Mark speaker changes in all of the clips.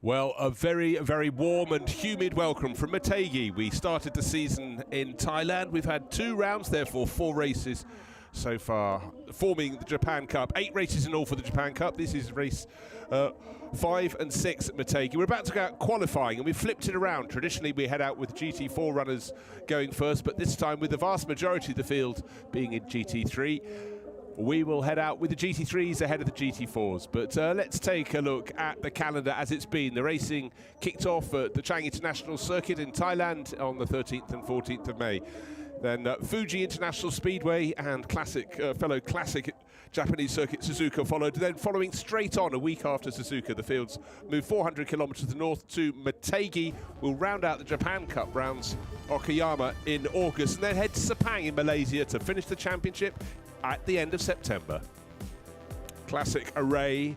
Speaker 1: Well, a very, very warm and humid welcome from Motegi. We started the season in Thailand. We've had 2 rounds, therefore 4 races so far, forming the Japan Cup. 8 races in all for the Japan Cup. This is race 5 and 6 at Motegi. We're about to go out qualifying, and we've flipped it around. Traditionally, we head out with GT4 runners going first, but this time with the vast majority of the field being in GT3. We will head out with the GT3s ahead of the GT4s. But let's take a look at the calendar as it's been. The racing kicked off at the Chang International Circuit in Thailand on the 13th and 14th of May. Then Fuji International Speedway and fellow classic Japanese circuit Suzuka followed. Then following straight on a week after Suzuka, the fields moved 400 kilometers to the north to Motegi. We'll round out the Japan Cup rounds Okayama in August, and then head to Sepang in Malaysia to finish the championship at the end of September. Classic array.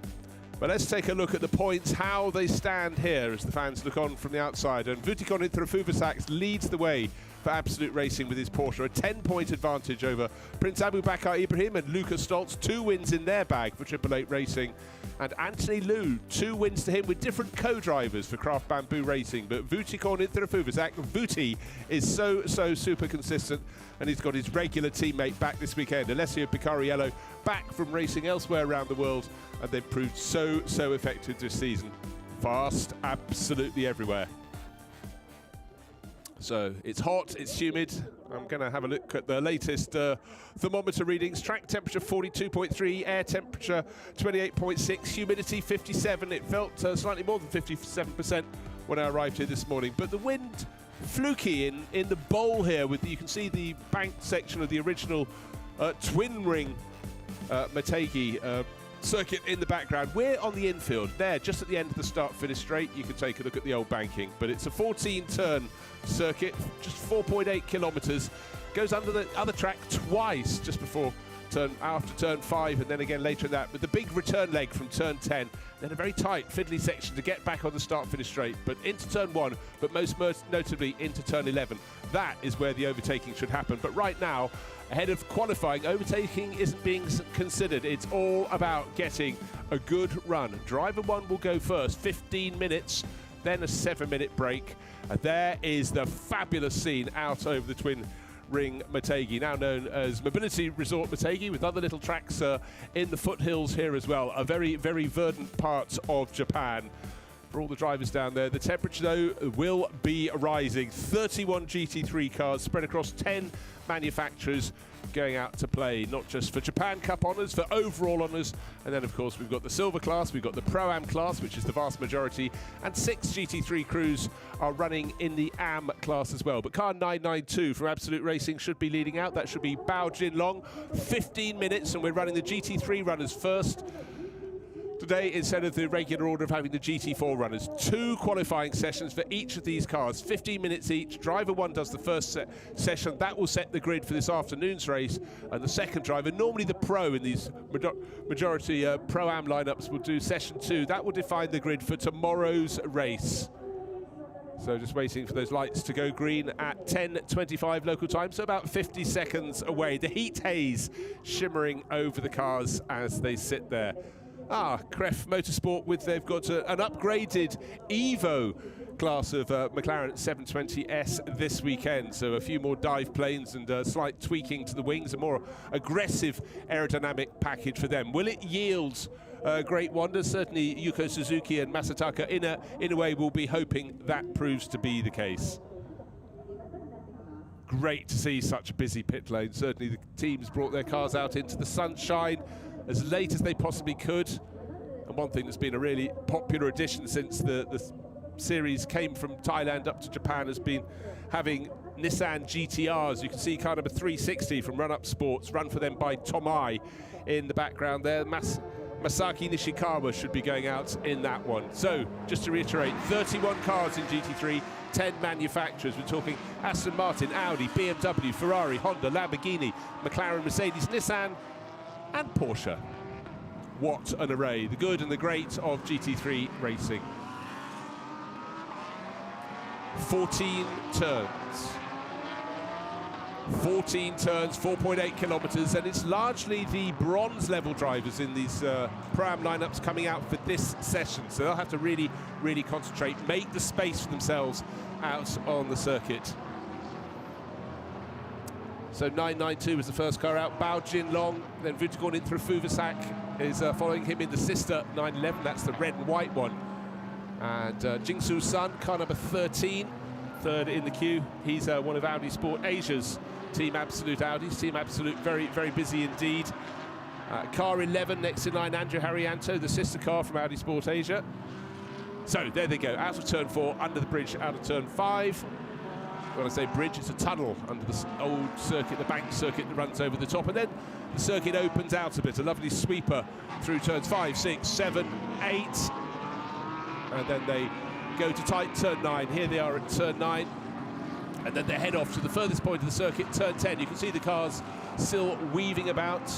Speaker 1: But let's take a look at the points, how they stand here as the fans look on from the outside. And Vutikon Inthrafuvasax leads the way for Absolute Racing with his Porsche, a 10-point advantage over Prince Abu Bakr Ibrahim and Lucas Stoltz. 2 wins in their bag for 888 Racing. And Anthony Liu, 2 wins to him with different co-drivers for Craft Bamboo Racing. But Vutikon Inthrafuvasax, Vuti, is so super consistent, and he's got his regular teammate back this weekend. Alessio Picariello back from racing elsewhere around the world, and they've proved so effective this season. Fast, absolutely everywhere. So it's hot, it's humid. I'm going to have a look at the latest thermometer readings. Track temperature 42.3, air temperature 28.6, humidity 57. It felt slightly more than 57% when I arrived here this morning. But the wind fluky in the bowl here. You can see the banked section of the original twin ring Motegi circuit in the background. We're on the infield there, just at the end of the start-finish straight. You can take a look at the old banking, but it's a 14-turn circuit, just 4.8 kilometers. Goes under the other track twice just before after turn 5, and then again later in that, with the big return leg from turn 10, then a very tight fiddly section to get back on the start-finish straight, but into turn 1, but most notably into turn 11. That is where the overtaking should happen. But right now, ahead of qualifying, overtaking isn't being considered. It's all about getting a good run. Driver 1 will go first, 15 minutes, then a 7-minute break. And there is the fabulous scene out over the twin ring Motegi, now known as Mobility Resort Motegi, with other little tracks in the foothills here as well. A very verdant part of Japan for all the drivers down there. The temperature, though, will be rising. 31 GT3 cars spread across 10 manufacturers going out to play, not just for Japan Cup honours, for overall honours. And then, of course, we've got the silver class, we've got the Pro-Am class, which is the vast majority, and 6 GT3 crews are running in the Am class as well. But car 992 from Absolute Racing should be leading out. That should be Bao Jinlong. 15 minutes, and we're running the GT3 runners first today instead of the regular order of having the GT4 runners. 2 qualifying sessions for each of these cars, 15 minutes each. Driver 1 does the first session. That will set the grid for this afternoon's race. And the second driver, normally the pro in these majority Pro-Am lineups, will do session 2. That will define the grid for tomorrow's race. So just waiting for those lights to go green at 10:25 local time, so about 50 seconds away. The heat haze shimmering over the cars as they sit there. Kref Motorsport, they've got an upgraded Evo class of McLaren 720S this weekend. So a few more dive planes and slight tweaking to the wings, a more aggressive aerodynamic package for them. Will it yield great wonders? Certainly Yuko Suzuki and Masataka in a way will be hoping that proves to be the case. Great to see such a busy pit lane. Certainly the teams brought their cars out into the sunshine as late as they possibly could. And one thing that's been a really popular addition since the series came from Thailand up to Japan has been having Nissan GTRs. You can see car number 360 from Run Up Sports, run for them by Tomai in the background there. Masaki Nishikawa should be going out in that one. So, just to reiterate, 31 cars in GT3, 10 manufacturers. We're talking Aston Martin, Audi, BMW, Ferrari, Honda, Lamborghini, McLaren, Mercedes, Nissan, and Porsche. What an array, the good and the great of GT3 racing. 14 turns. 14 turns, 4.8 kilometers, and it's largely the bronze level drivers in these Pro-Am lineups coming out for this session, so they'll have to really, really concentrate, make the space for themselves out on the circuit. So 992 was the first car out, Bao Jinlong, then Vutakorn in through Fuvasak is following him in the sister 911, that's the red and white one. And Jingsu Sun, car number 13, third in the queue. He's one of Audi Sport Asia's Team Absolute Audis. Team Absolute very, very busy indeed. Car 11 next in line, Andrew Harrianto, the sister car from Audi Sport Asia. So there they go, out of turn 4, under the bridge, out of turn 5. When I say bridge, it's a tunnel under the old circuit, the bank circuit that runs over the top, and then the circuit opens out a bit, a lovely sweeper through turns 5, 6, 7, 8, and then they go to tight turn 9. Here they are at turn 9, and then they head off to the furthest point of the circuit, turn 10. You can see the cars still weaving about.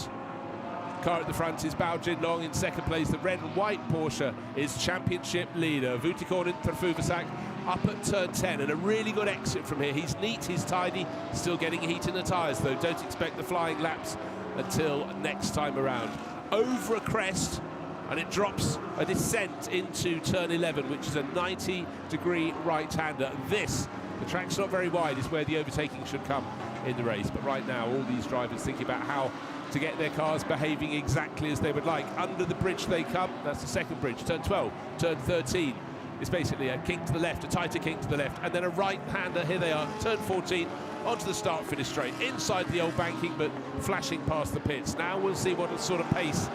Speaker 1: Car at the front is Bao Jinlong in second place. The red and white Porsche is championship leader. Vutakorn in Fuvasak up at turn 10, and a really good exit from here. He's neat, he's tidy, still getting heat in the tyres though. Don't expect the flying laps until next time around. Over a crest, and it drops a descent into turn 11, which is a 90-degree right-hander. This, the track's not very wide, is where the overtaking should come in the race. But right now, all these drivers thinking about how to get their cars behaving exactly as they would like. Under the bridge they come. That's the second bridge. Turn 12, turn 13. It's basically a kink to the left, a tighter kink to the left, and then a right-hander. Here they are, turn 14, onto the start-finish straight, inside the old banking, but flashing past the pits. Now we'll see what sort of pace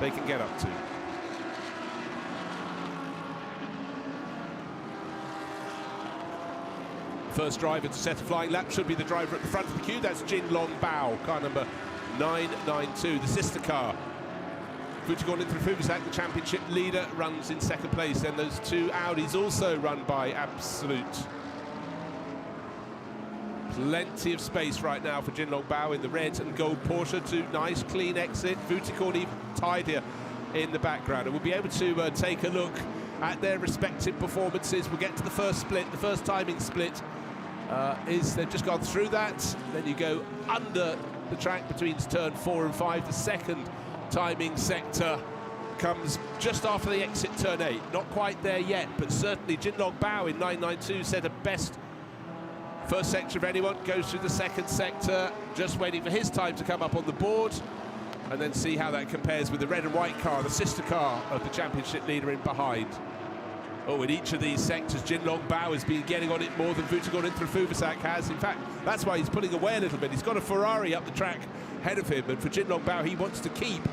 Speaker 1: they can get up to. First driver to set a flying lap should be the driver at the front of the queue. That's Jinlong Bao, car number 992, the sister car. Vutakorn in through Fuvasak, the championship leader, runs in second place. Then those two Audis also run by Absolute. Plenty of space right now for Jinlong Bao in the red and gold Porsche. Two nice clean exit. Vutakorn even tidier in the background. And we'll be able to take a look at their respective performances. We'll get to the first split, the first timing split. They've just gone through that. Then you go under the track between turn 4 and 5. The second timing sector comes just after the exit turn 8. Not quite there yet, but certainly Jinlong Bao in 992 set a best first sector of anyone. Goes through the second sector, just waiting for his time to come up on the board, and then see how that compares with the red and white car, the sister car of the championship leader in behind. Oh, in each of these sectors, Jinlong Bao has been getting on it more than Vutakorn in through Fuvasak has. In fact, that's why he's pulling away a little bit. He's got a Ferrari up the track ahead of him, and for Jinlong Bao, he wants to keep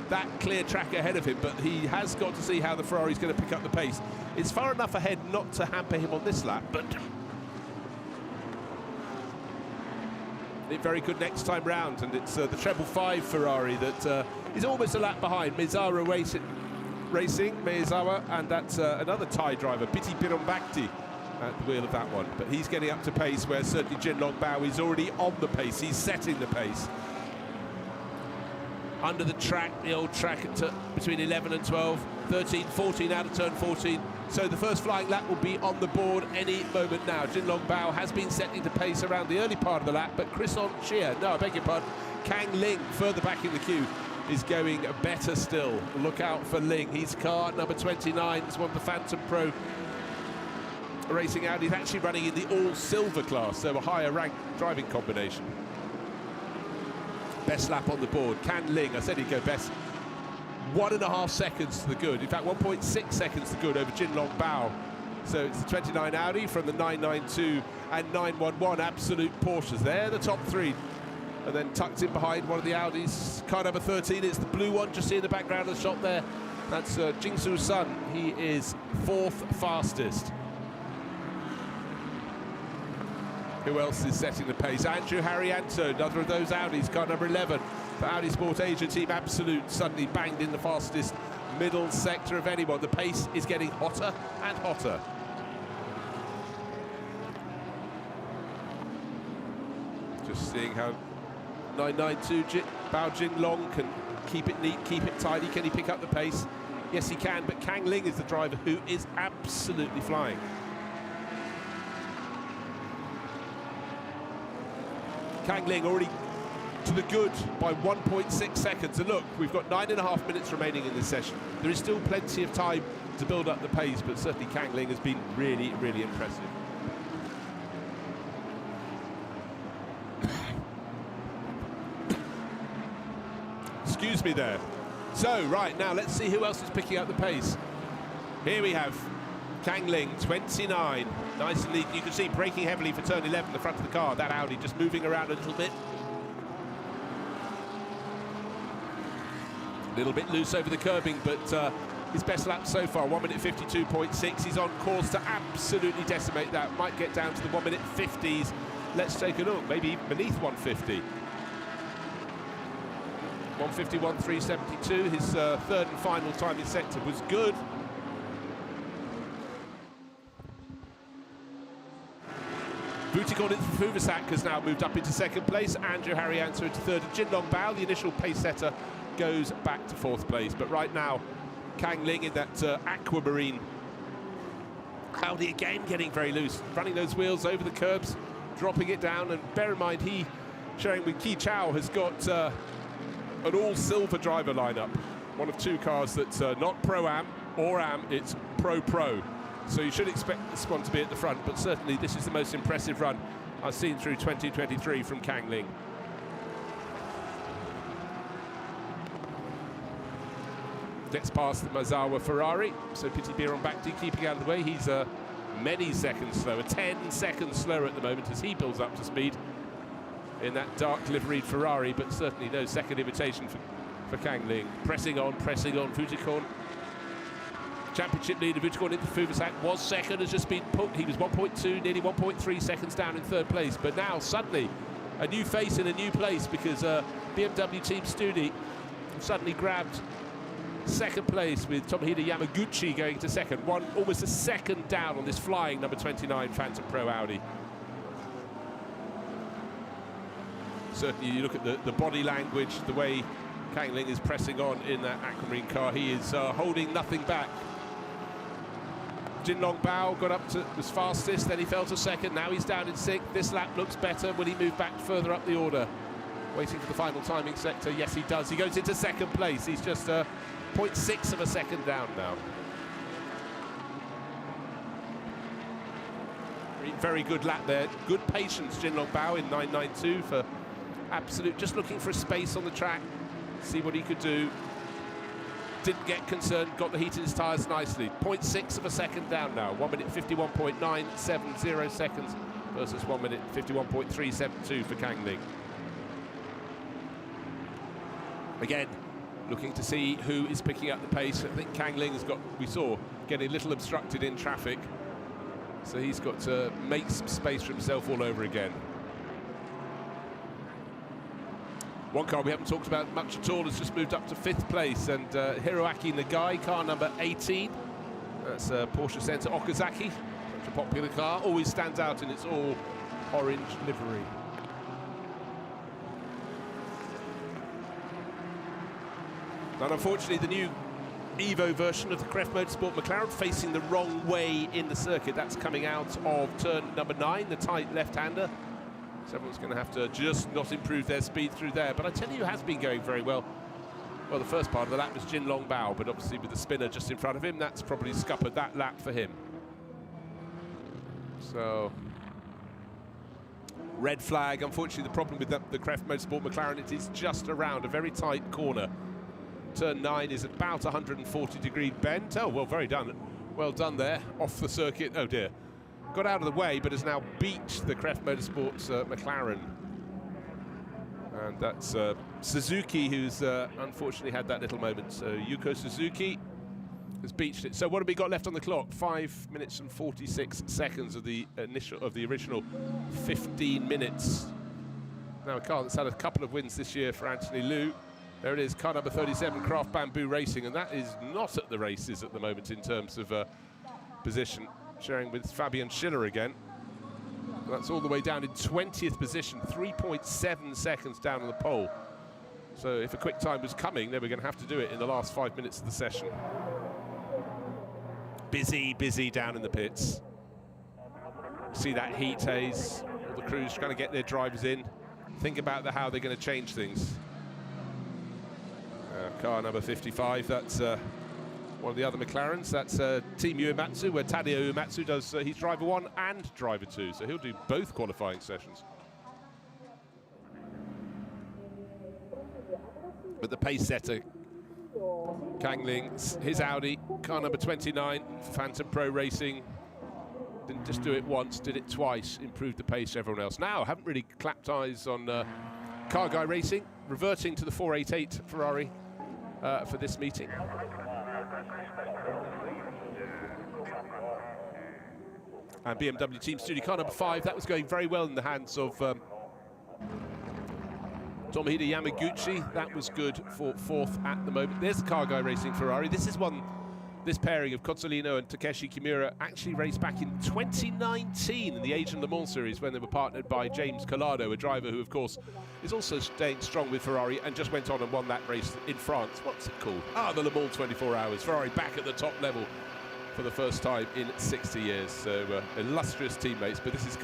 Speaker 1: that clear track ahead of him, but he has got to see how the Ferrari's going to pick up the pace. It's far enough ahead not to hamper him on this lap, but very good next time round, and it's the treble 5 Ferrari that is almost a lap behind Miyazawa Racing, Miyazawa, and that's another Thai driver, Piti Pirombakti, at the wheel of that one. But he's getting up to pace where certainly Jinlong Bao is already on the pace. He's setting the pace. Under the track, the old track at between 11 and 12, 13, 14 out of turn 14. So the first flying lap will be on the board any moment now. Jinlong Bao has been setting the pace around the early part of the lap, but I beg your pardon, Kang Ling further back in the queue is going better still. Look out for Ling. He's car number 29. It's one of the Phantom Pro Racing Audi. He's actually running in the all-silver class, so a higher rank driving combination. Best lap on the board. Kang Ling, I said he'd go best. 1.5 seconds to the good. In fact, 1.6 seconds to good over Jinlong Bao. So it's the 29 Audi from the 992 and 911 Absolute Porsches. They're the top three. And then tucked in behind one of the Audis, car number 13, it's the blue one, just see in the background of the shot there. That's Jingsu Sun. He is 4th fastest. Who else is setting the pace? Andrew Harrianto, another of those Audis, car number 11 for Audi Sport Asia Team Absolute, suddenly banged in the fastest middle sector of anyone. The pace is getting hotter and hotter. Just seeing how 992 Bao Jinlong can keep it neat, keep it tidy. Can he pick up the pace? Yes, he can, but Kang Ling is the driver who is absolutely flying. Kang Ling already to the good by 1.6 seconds. And look, we've got 9.5 minutes remaining in this session. There is still plenty of time to build up the pace, but certainly Kang Ling has been really, really impressive. Excuse me there. So, right, now let's see who else is picking up the pace. Here we have Kang Ling, 29. Nice and neat. You can see braking heavily for turn 11, the front of the car. That Audi just moving around a little bit. A little bit loose over the curbing, but his best lap so far, 1 minute 52.6. He's on course to absolutely decimate that. Might get down to the 1 minute 50s. Let's take a look, maybe even beneath 150. 151.372. His third and final time in sector was good. Butikon Fuvasak has now moved up into second place. Andrew Harrianto into third. And Jinlong Bao, the initial pace setter, goes back to fourth place. But right now, Kang Ling in that aquamarine Audi again getting very loose, running those wheels over the curbs, dropping it down. And bear in mind, he, sharing with Ki Chao, has got an all-silver driver lineup. One of two cars that's not Pro-Am or Am, it's Pro-Pro. So you should expect this one to be at the front, but certainly this is the most impressive run I've seen through 2023 from Kang Ling. Gets past the Mazawa Ferrari, so Piti Biron Bakti keeping out of the way. He's many seconds slower, 10 seconds slower at the moment as he builds up to speed in that dark liveried Ferrari, but certainly no second invitation for Kang Ling. Pressing on, Futikon. Championship leader Vuitton into Fuvasak was second, has just been put. He was 1.2, nearly 1.3 seconds down in third place. But now suddenly a new face in a new place, because BMW Team Studi suddenly grabbed second place with Tomohide Yamaguchi going to second. Almost a second down on this flying number 29 Phantom Pro Audi. Certainly you look at the body language, the way Kang Ling is pressing on in that aquamarine car. He is holding nothing back. Jinlong Bao got up to was fastest, then he fell to second. Now he's down in sixth. This lap looks better. Will he move back further up the order? Waiting for the final timing sector. Yes, he does. He goes into second place. He's just 0.6 of a second down now. Very good lap there. Good patience, Jinlong Bao in 9.92 for absolute. Just looking for a space on the track, see what he could do. Didn't get concerned, got the heat in his tyres nicely. 0.6 of a second down now. 1 minute 51.970 seconds versus 1 minute 51.372 for Kang Ling. Again, looking to see who is picking up the pace. I think Kang Ling has got, we saw, getting a little obstructed in traffic. So he's got to make some space for himself all over again. One car we haven't talked about much at all has just moved up to fifth place, and Hiroaki Nagai, car number 18. That's Porsche Center Okazaki, such a popular car, always stands out in its all orange livery. And unfortunately, the new Evo version of the Kref Motorsport McLaren facing the wrong way in the circuit. That's coming out of turn number 9, the tight left-hander. So everyone's going to have to just not improve their speed through there. But I tell you who has been going very well. Well, the first part of the lap was Jinlong Bao, but obviously with the spinner just in front of him, that's probably scuppered that lap for him. So, red flag. Unfortunately, the problem with the Kref Motorsport McLaren, it is just around a very tight corner. Turn 9 is about 140-degree bend. Oh, well, very done. Well done there, off the circuit. Oh, dear. Got out of the way, but has now beached the Kref Motorsports McLaren. And that's Suzuki, who's unfortunately had that little moment. So Yuko Suzuki has beached it. So what have we got left on the clock? 5 minutes and 46 seconds of the original 15 minutes. Now a car that's had a couple of wins this year for Anthony Liu. There it is, car number 37, Craft Bamboo Racing, and that is not at the races at the moment in terms of position. Sharing with Fabian Schiller again. That's all the way down in 20th position, 3.7 seconds down on the pole. So if a quick time was coming, they were going to have to do it in the last 5 minutes of the session. Busy down in the pits. See that heat haze, all the crews trying to get their drivers in. think about how they're going to change things. Car number 55, that's one of the other McLarens. That's Team Uematsu, where Tadeo Uematsu does, he's driver 1 and driver 2, so he'll do both qualifying sessions. But the pace setter, Kang Ling's, his Audi, car number 29, Phantom Pro Racing. Didn't just do it once, did it twice, improved the pace to everyone else. Now, haven't really clapped eyes on Car Guy Racing, reverting to the 488 Ferrari for this meeting. And BMW Team Studio car number 5, that was going very well in the hands of Tomohide Yamaguchi. That was good for 4th at the moment. There's the Car Guy Racing Ferrari. This is one, this pairing of Cozzolino and Takeshi Kimura actually raced back in 2019 in the Asian Le Mans Series when they were partnered by James Collado, a driver who, of course, is also staying strong with Ferrari and just went on and won that race in France. What's it called? The Le Mans 24 Hours. Ferrari back at the top level for the first time in 60 years. So illustrious teammates, but this is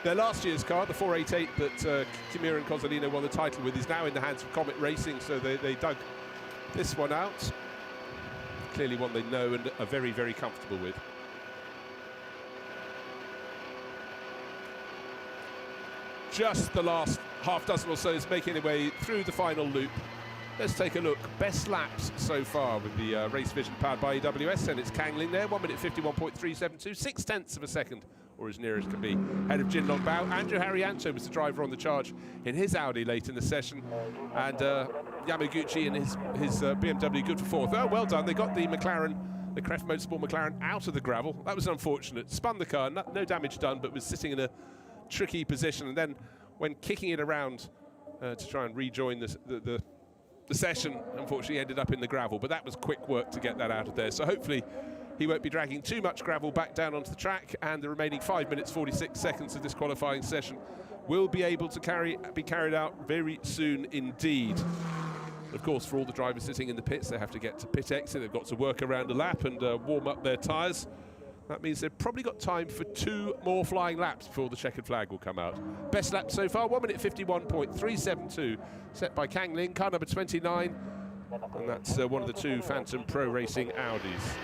Speaker 1: their last year's car, the 488 that Kimura and Cozzolino won the title with, is now in the hands of Comet Racing, so they dug this one out. Clearly one they know and are very, very comfortable with. Just the last half dozen or so is making their way through the final loop. Let's take a look. Best laps so far with the Race Vision powered by AWS, and it's Kang Ling there, 1 minute 51.372, 6/10 of a second, or as near as can be, ahead of Jin Long Bao. Andrew Harrianto was the driver on the charge in his Audi late in the session, and Yamaguchi and his BMW good for 4th. Oh, well done. They got the McLaren, the Kref Motorsport McLaren, out of the gravel. That was unfortunate. Spun the car, no damage done, but was sitting in a tricky position, and then when kicking it around to try and rejoin the session, unfortunately ended up in the gravel, but that was quick work to get that out of there. So hopefully he won't be dragging too much gravel back down onto the track, and the remaining 5 minutes 46 seconds of this qualifying session will be able to be carried out very soon indeed. Of course, for all the drivers sitting in the pits, they have to get to pit exit. They've got to work around a lap and warm up their tyres. That means they've probably got time for 2 more flying laps before the checkered flag will come out. Best lap so far, 1 minute 51.372, set by Kang Ling, car number 29, and that's one of the 2 Phantom Pro Racing Audis.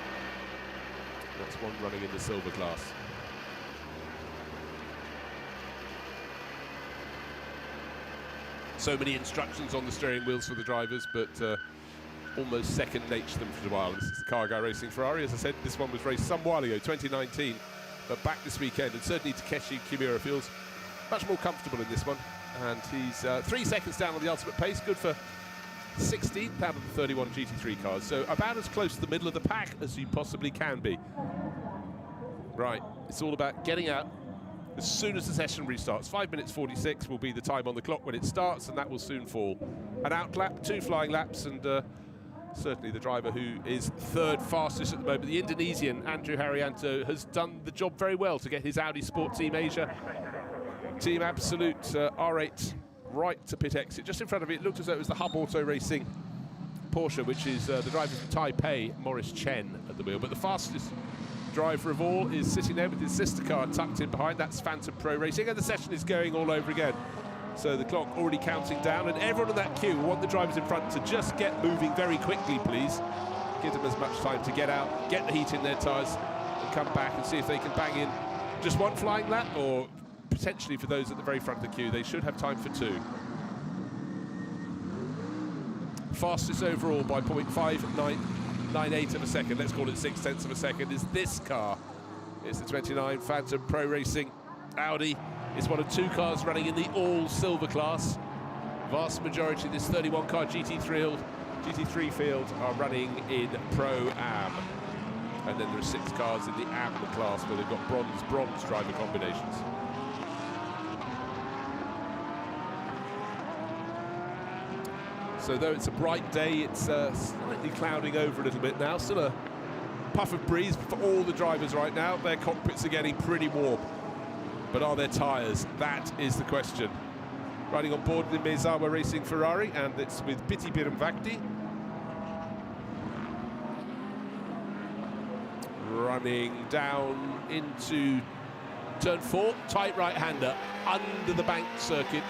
Speaker 1: That's one running in the silver class. So many instructions on the steering wheels for the drivers, but almost second nature to them for a while. This is the Car Guy Racing Ferrari. As I said, this one was raced some while ago, 2019, but back this weekend, and certainly Takeshi Kimura feels much more comfortable in this one, and he's 3 seconds down on the ultimate pace, good for 16th out of the 31 GT3 cars, so about as close to the middle of the pack as you possibly can be. Right, it's all about getting out as soon as the session restarts. 5 minutes 46 will be the time on the clock when it starts, and that will soon fall. An out lap, 2 flying laps, and certainly the driver who is 3rd fastest at the moment, the Indonesian Andrew Harrianto, has done the job very well to get his Audi Sport Team Asia Team Absolute R8 right to pit exit. Just in front of it, it looked as though it was the Hub Auto Racing Porsche, which is the driver from Taipei, Morris Chen, at the wheel. But the fastest driver of all is sitting there with his sister car tucked in behind. That's Phantom Pro Racing, and the session is going all over again. So the clock already counting down, and everyone in that queue will want the drivers in front to just get moving very quickly, please. Give them as much time to get out, get the heat in their tyres, and come back and see if they can bang in just 1 flying lap, or potentially for those at the very front of the queue, they should have time for 2. Fastest overall by 0.5998 of a second, let's call it 6/10 of a second, is this car. It's the 29 Phantom Pro Racing Audi. It's one of 2 cars running in the all-silver class. Vast majority of this 31 car GT3 field are running in Pro-Am. And then there are 6 cars in the Am class where they've got bronze driver combinations. So though it's a bright day, it's slightly clouding over a little bit now. Still a puff of breeze for all the drivers right now. Their cockpits are getting pretty warm. But are their tyres? That is the question. Riding on board the Mezawa Racing Ferrari, and it's with Piti Biramvakti. Running down into turn 4, tight right-hander under the bank circuit.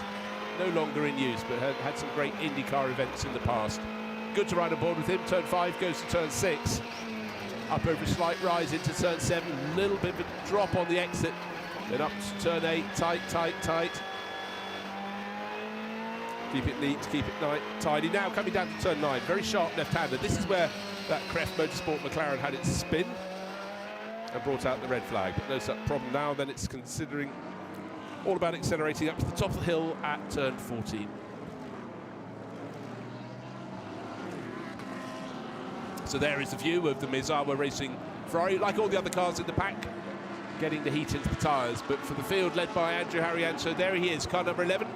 Speaker 1: no longer in use, but had some great IndyCar events in the past. Good to ride on board with him. Turn 5 goes to turn 6. Up over a slight rise into turn 7. A little bit of a drop on the exit. Then up to turn 8. Tight, tight, tight. Keep it neat, keep it tidy. Now coming down to turn 9. Very sharp left-hander. This is where that Kref Motorsport McLaren had its spin and brought out the red flag. But no such problem now. Then it's considering all about accelerating up to the top of the hill at turn 14. So there is the view of the Misawa Racing Ferrari, like all the other cars in the pack, getting the heat into the tyres. But for the field led by Andrew Harrianto, there he is, car number 11.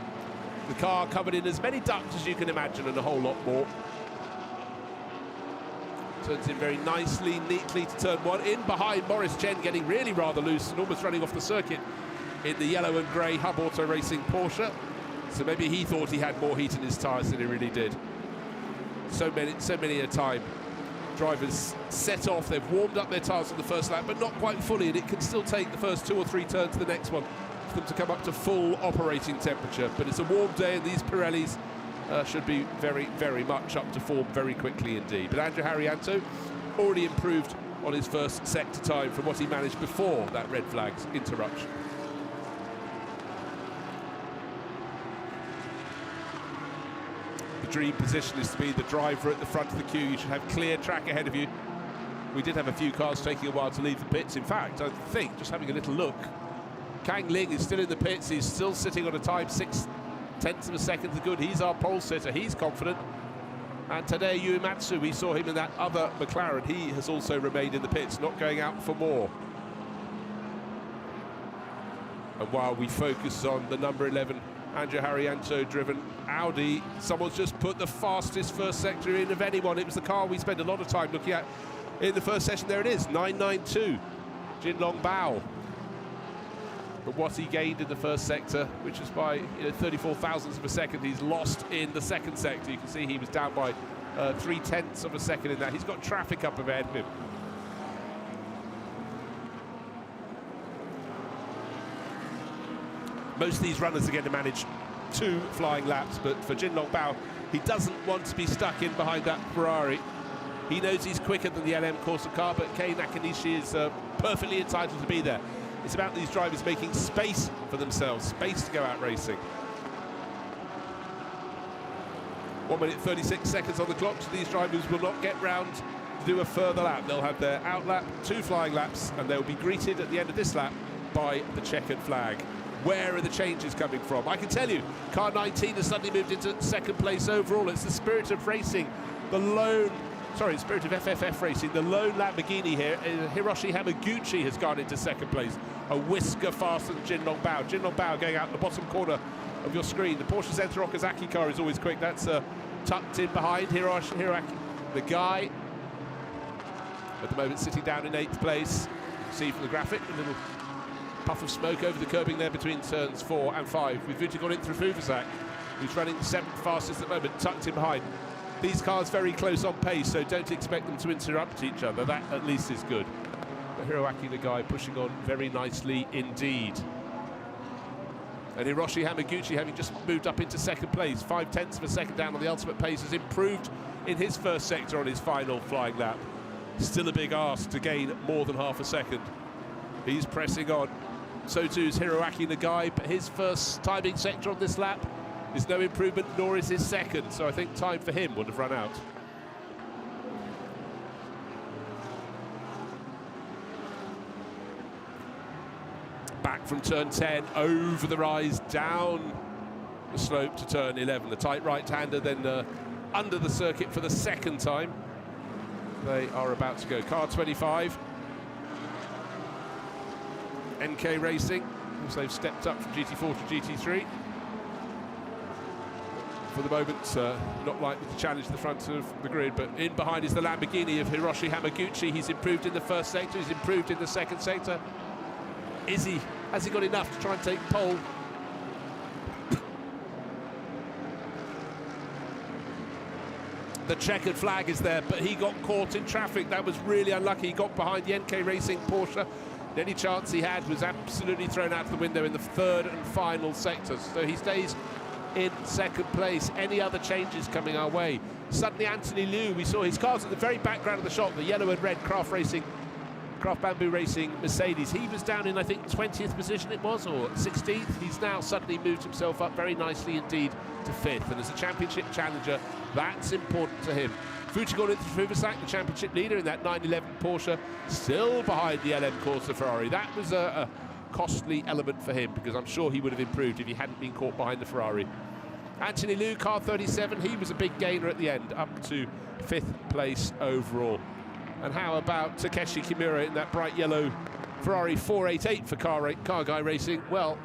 Speaker 1: The car covered in as many ducts as you can imagine and a whole lot more. Turns in very nicely, neatly to turn 1. In behind Maurice Chen, getting really rather loose and almost running off the circuit in the yellow and grey Hub Auto Racing Porsche. So maybe he thought he had more heat in his tyres than he really did. So many a time drivers set off, they've warmed up their tyres on the first lap, but not quite fully, and it can still take the first 2 or 3 turns to the next one for them to come up to full operating temperature. But it's a warm day, and these Pirellis should be very, very much up to form very quickly indeed. But Andrew Harrianto already improved on his first sector time from what he managed before that red flag's interruption. Dream position is to be the driver at the front of the queue. You should have clear track ahead of you. We did have a few cars taking a while to leave the pits. In fact, I think, just having a little look, Kang Ling is still in the pits. He's still sitting on a time 0.6 of a second to good. He's our pole sitter. He's confident. And Tadeu Uematsu, we saw him in that other McLaren. He has also remained in the pits, not going out for more. And while we focus on the number 11 Andrew Harrianto driven Audi, someone's just put the fastest first sector in of anyone. It was the car we spent a lot of time looking at in the first session. There it is, 992, Jin Long Bao. But what he gained in the first sector, which is by 34 thousandths of a second, he's lost in the second sector. You can see he was down by 0.3 of a second in that. He's got traffic up ahead of him. Most of these runners are going to manage 2 flying laps, but for Jin Long Bao, he doesn't want to be stuck in behind that Ferrari. He knows he's quicker than the LM Corsa car, but Kei Nakanishi is perfectly entitled to be there. It's about these drivers making space for themselves, space to go out racing. 1 minute 36 seconds on the clock, so these drivers will not get round to do a further lap. They'll have their out lap, 2 flying laps, and they'll be greeted at the end of this lap by the checkered flag. Where are the changes coming from? I can tell you, car 19 has suddenly moved into second place overall. It's the Spirit of Racing, Spirit of FFF Racing, the lone Lamborghini here. Hiroshi Hamaguchi has gone into second place, a whisker faster than Jin Long Bao. Jin Long Bao going out the bottom corner of your screen. The Porsche Center Okazaki car is always quick. That's tucked in behind Hiroaki, the guy at the moment sitting down in 8th place. You can see from the graphic a little puff of smoke over the curbing there between turns 4 and 5. We've really gone in through Fuvasak, who's running 7th fastest at the moment, tucked in behind. These cars very close on pace, so don't expect them to interrupt each other. That at least is good. But Hiroaki, the guy, pushing on very nicely indeed. And Hiroshi Hamaguchi, having just moved up into second place, 0.5 of a second down on the ultimate pace, has improved in his first sector on his final flying lap. Still a big ask to gain more than half a second. He's pressing on. So too is Hiroaki Nagai, but his first timing sector on this lap is no improvement, nor is his second. So I think time for him would have run out. Back from turn 10, over the rise, down the slope to turn 11. The tight right-hander then under the circuit for the second time. They are about to go. Car 25. NK Racing, as they've stepped up from GT4 to GT3. For the moment, not likely to challenge the front of the grid, but in behind is the Lamborghini of Hiroshi Hamaguchi. He's improved in the first sector, he's improved in the second sector. Has he got enough to try and take pole? The checkered flag is there, but he got caught in traffic. That was really unlucky. He got behind the NK Racing Porsche. Any chance he had was absolutely thrown out of the window in the third and final sector. So he stays in second place. Any other changes coming our way? Suddenly Anthony Liu, we saw his cars at the very background of the shot, the yellow and red Craft Bamboo Racing Mercedes. He was down in, I think, 20th position it was, or 16th. He's now suddenly moved himself up very nicely indeed to 5th. And as a championship challenger, that's important to him. Fujigoro Fufusak, the championship leader in that 911 Porsche, still behind the LM Corsa Ferrari. That was a costly element for him, because I'm sure he would have improved if he hadn't been caught behind the Ferrari. Anthony Liu, car 37, he was a big gainer at the end, up to 5th place overall. And how about Takeshi Kimura in that bright yellow Ferrari 488 for Car Guy Racing? Well,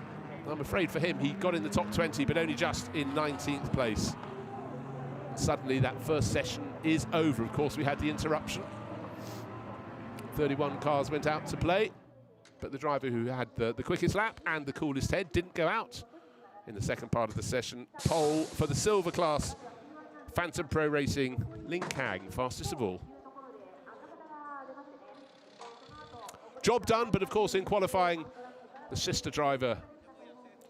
Speaker 1: I'm afraid for him, he got in the top 20, but only just in 19th place. Suddenly that first session is over. Of course, we had the interruption. 31 cars went out to play, but the driver who had the quickest lap and the coolest head didn't go out in the second part of the session. Pole for the silver class, Phantom Pro Racing, Ling Kang, fastest of all. Job done, but of course in qualifying, the sister driver,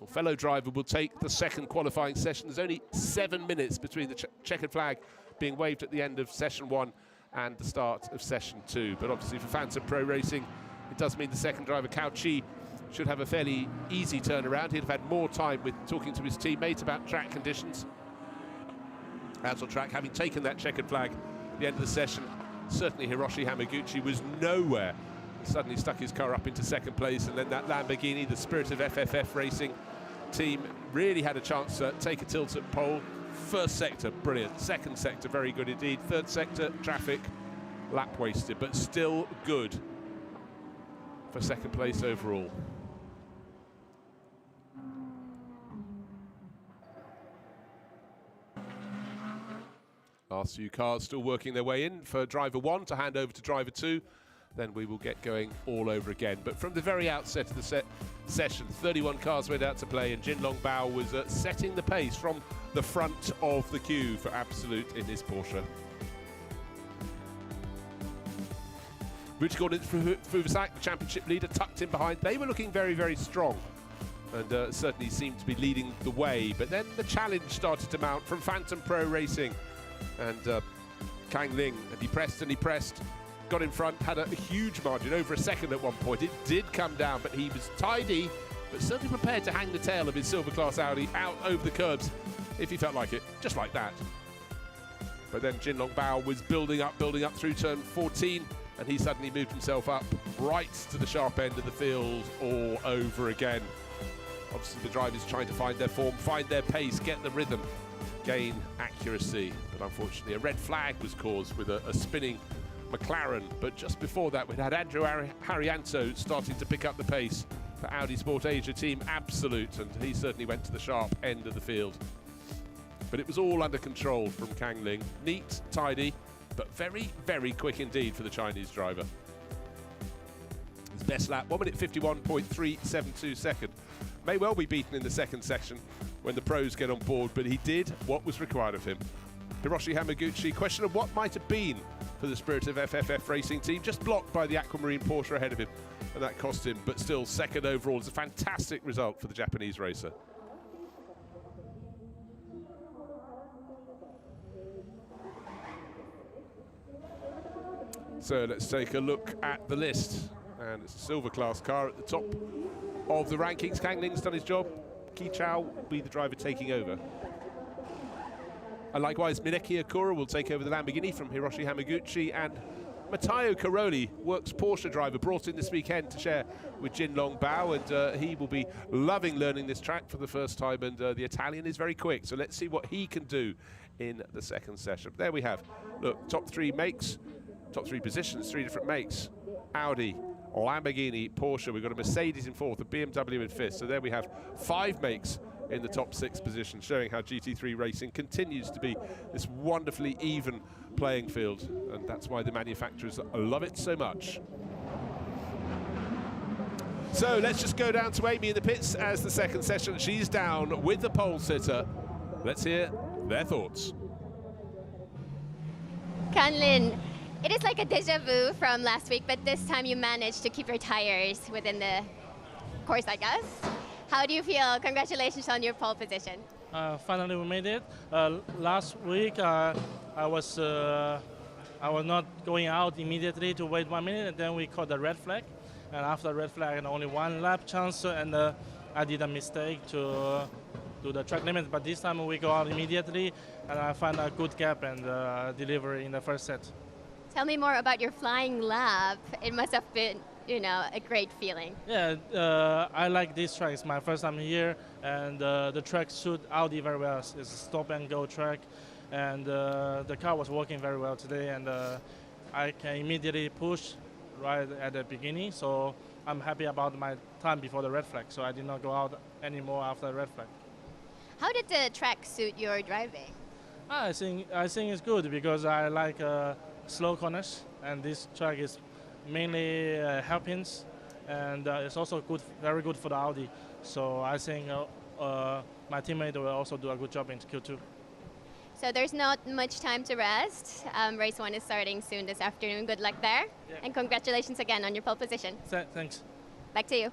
Speaker 1: or fellow driver, will take the second qualifying session. There's only 7 minutes between the checkered flag being waved at the end of session 1 and the start of session 2. But obviously for Phantom Pro Racing, it does mean the second driver, Cao Chi, should have a fairly easy turnaround. He'd have had more time with talking to his teammate about track conditions. Out on track, having taken that checkered flag at the end of the session, certainly Hiroshi Hamaguchi was nowhere. Suddenly stuck his car up into second place, and then that Lamborghini, the Spirit of FFF Racing team, really had a chance to take a tilt at pole. First sector, brilliant. Second sector, very good indeed. Third sector, traffic, lap wasted, but still good for second place overall. Last few cars still working their way in for driver 1 to hand over to driver 2. Then we will get going all over again. But from the very outset of the session, 31 cars went out to play, and Jin Long Bao was setting the pace from the front of the queue for Absolute in his Porsche. Fujigoro Fufusak, the championship leader, tucked in behind. They were looking very, very strong, and certainly seemed to be leading the way. But then the challenge started to mount from Phantom Pro Racing, and Kang Ling, and he pressed, got in front, had a huge margin, over a second at one point. It did come down, but he was tidy, but certainly prepared to hang the tail of his silver class Audi out over the curbs if he felt like it, just like that. But then Jin Long Bao was building up through turn 14, and he suddenly moved himself up right to the sharp end of the field all over again. Obviously the drivers trying to find their form, find their pace, get the rhythm, gain accuracy. But unfortunately a red flag was caused with a spinning McLaren. But just before that, we had Andrew Harrianto starting to pick up the pace for Audi Sport Asia team Absolute, and he certainly went to the sharp end of the field. But it was all under control from Kang Ling. Neat, tidy, but very, very quick indeed for the Chinese driver. His best lap, 1 minute 51.372 second. May well be beaten in the second section when the pros get on board, but he did what was required of him. Hiroshi Hamaguchi, question of what might have been for the Spirit of FFF Racing team, just blocked by the Aquamarine Porsche ahead of him, and that cost him, but still second overall. It's a fantastic result for the Japanese racer. So let's take a look at the list, and it's a silver class car at the top of the rankings. Kang Ling's done his job. Ki Chao will be the driver taking over. And likewise, Mineki Akura will take over the Lamborghini from Hiroshi Hamaguchi, and Matteo Caroli, Works Porsche driver, brought in this weekend to share with Jin Long Bao, and he will be loving learning this track for the first time, and the Italian is very quick, so let's see what he can do in the second session. There we have, look, top 3 makes, top 3 positions, 3 different makes. Audi, Lamborghini, Porsche. We've got a Mercedes in 4th, a BMW in 5th. So there we have 5 makes in the top 6 positions, showing how GT3 racing continues to be this wonderfully even playing field. And that's why the manufacturers love it so much. So let's just go down to Amy in the pits as the second session. She's down with the pole sitter. Let's hear their thoughts.
Speaker 2: Kang Ling, it is like a deja vu from last week, but this time you managed to keep your tires within the course, I guess. How do you feel? Congratulations on your pole position.
Speaker 3: Finally, we made it. Last week, I was not going out immediately to wait 1 minute, and then we caught the red flag. And after the red flag, and only one lap chance, and I did a mistake to do the track limit. But this time we go out immediately, and I found a good gap and deliver in the first set.
Speaker 2: Tell me more about your flying lap. It must have been, a great feeling.
Speaker 3: Yeah, I like this track. It's my first time here, and the track suit Audi very well. It's a stop and go track, and the car was working very well today, and I can immediately push right at the beginning. So I'm happy about my time before the red flag. So I did not go out anymore after the red flag.
Speaker 2: How did the track suit your driving?
Speaker 3: I think it's good because I like slow corners, and this track is mainly hairpins, and it's also good, very good for the Audi. So I think my teammate will also do a good job in Q2.
Speaker 2: So there's not much time to rest. Race 1 is starting soon this afternoon. Good luck there.
Speaker 3: Yeah.
Speaker 2: And congratulations again on your pole position.
Speaker 3: Thanks.
Speaker 2: Back to you.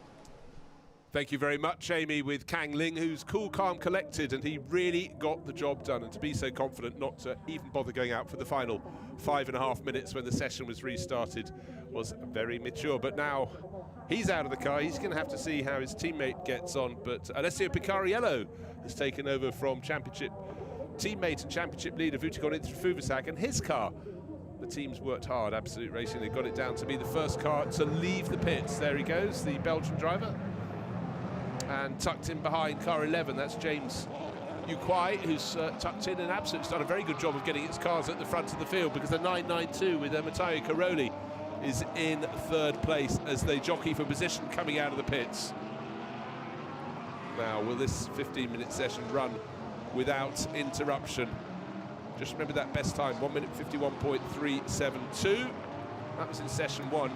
Speaker 1: Thank you very much, Amy, with Kang Ling, who's cool, calm, collected, and he really got the job done. And to be so confident not to even bother going out for the final 5.5 minutes when the session was restarted was very mature. But now he's out of the car. He's going to have to see how his teammate gets on. But Alessio Picariello has taken over from championship teammate and championship leader Vutikon Fuvasak, and his car. The team's worked hard, Absolute Racing. They got it down to be the first car to leave the pits. There he goes, the Belgian driver. And tucked in behind car 11, that's James Uquai, who's tucked in, and Absolute's done a very good job of getting its cars at the front of the field, because the 992 with Motegi Caroli is in third place as they jockey for position coming out of the pits. Now, will this 15-minute session run without interruption? Just remember that best time, 1 minute 51.372. That was in session 1.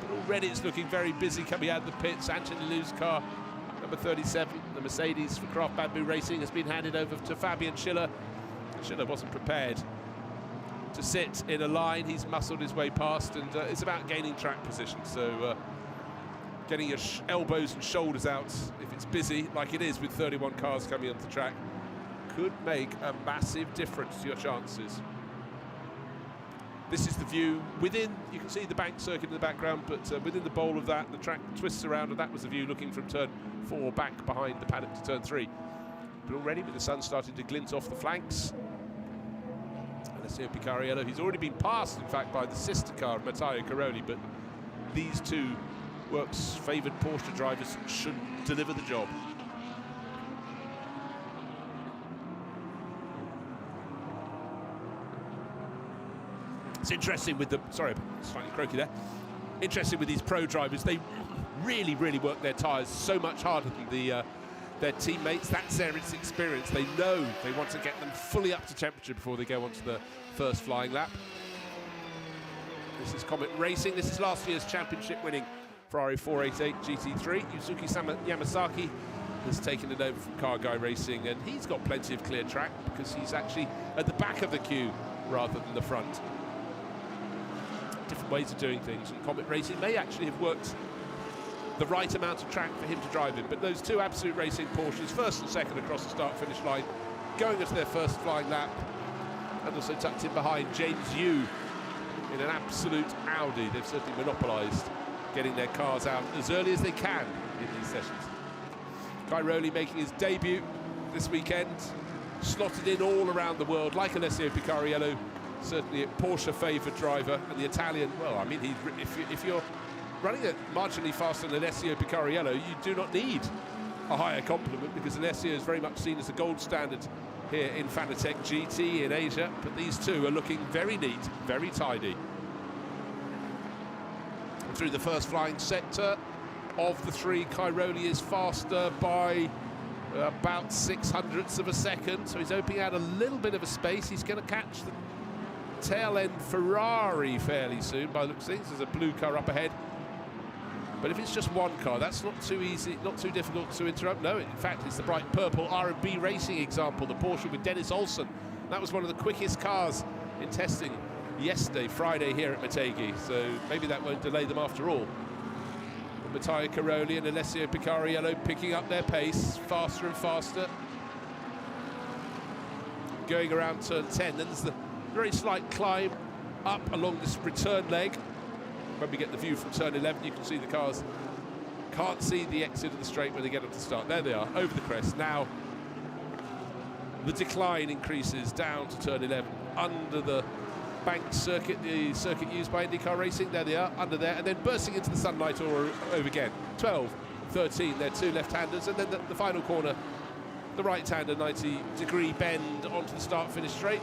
Speaker 1: But already it's looking very busy coming out of the pits. Anthony Liu's car, number 37, the Mercedes for Craft Bamboo Racing, has been handed over to Fabian Schiller. Schiller wasn't prepared to sit in a line. He's muscled his way past, and it's about gaining track position. So getting your elbows and shoulders out if it's busy, like it is with 31 cars coming onto the track, could make a massive difference to your chances. This is the view within, you can see the bank circuit in the background, but within the bowl of that, the track twists around, and that was the view looking from turn 4 back behind the paddock to turn 3. But already with the sun starting to glint off the flanks, Alessio Picariello, he's already been passed, in fact, by the sister car of Matteo Caroli, but these two Works favoured Porsche drivers should deliver the job. It's interesting with the, sorry, slightly croaky there. Interesting with these pro drivers, they really work their tyres so much harder than their teammates. That's their experience. They know they want to get them fully up to temperature before they go onto the first flying lap. This is Comet Racing. This is last year's championship winning Ferrari 488 GT3. Yusuke Yamasaki has taken it over from Car Guy Racing, and he's got plenty of clear track because he's actually at the back of the queue rather than the front. Different ways of doing things, and Comet Racing may actually have worked the right amount of track for him to drive in, but those two Absolute Racing Porsches, first and second across the start-finish line, going into their first flying lap, and also tucked in behind James Yu in an Absolute Audi. They've certainly monopolised getting their cars out as early as they can in these sessions. Cairoli making his debut this weekend, slotted in all around the world, like Alessio Picariello, certainly a Porsche-favoured driver, and the Italian, well, I mean, if you're running it marginally faster than Alessio Picariello, you do not need a higher compliment, because Alessio is very much seen as the gold standard here in Fanatec GT in Asia, but these two are looking very neat, very tidy. And through the first flying sector of the three, Cairoli is faster by about 0.06 of a second, so he's opening out a little bit of a space. He's going to catch the tail end Ferrari fairly soon by the looks of things. There's a blue car up ahead. But if it's just one car, that's not too easy, not too difficult to interrupt. No, in fact, it's the bright purple R&B Racing example, the Porsche with Dennis Olsen. That was one of the quickest cars in testing yesterday, Friday, here at Motegi. So maybe that won't delay them after all. But Matteo Cairoli and Alessio Picariello picking up their pace, faster and faster. going around turn 10. Then there's the very slight climb up along this return leg. When we get the view from turn 11, you can see the cars can't see the exit of the straight when they get up to start. There they are, over the crest. Now, the decline increases down to turn 11, under the bank circuit, the circuit used by IndyCar racing. There they are, under there, and then bursting into the sunlight all over again. 12, 13, they're two left-handers, and then the final corner, the right-hander, 90-degree bend onto the start-finish straight.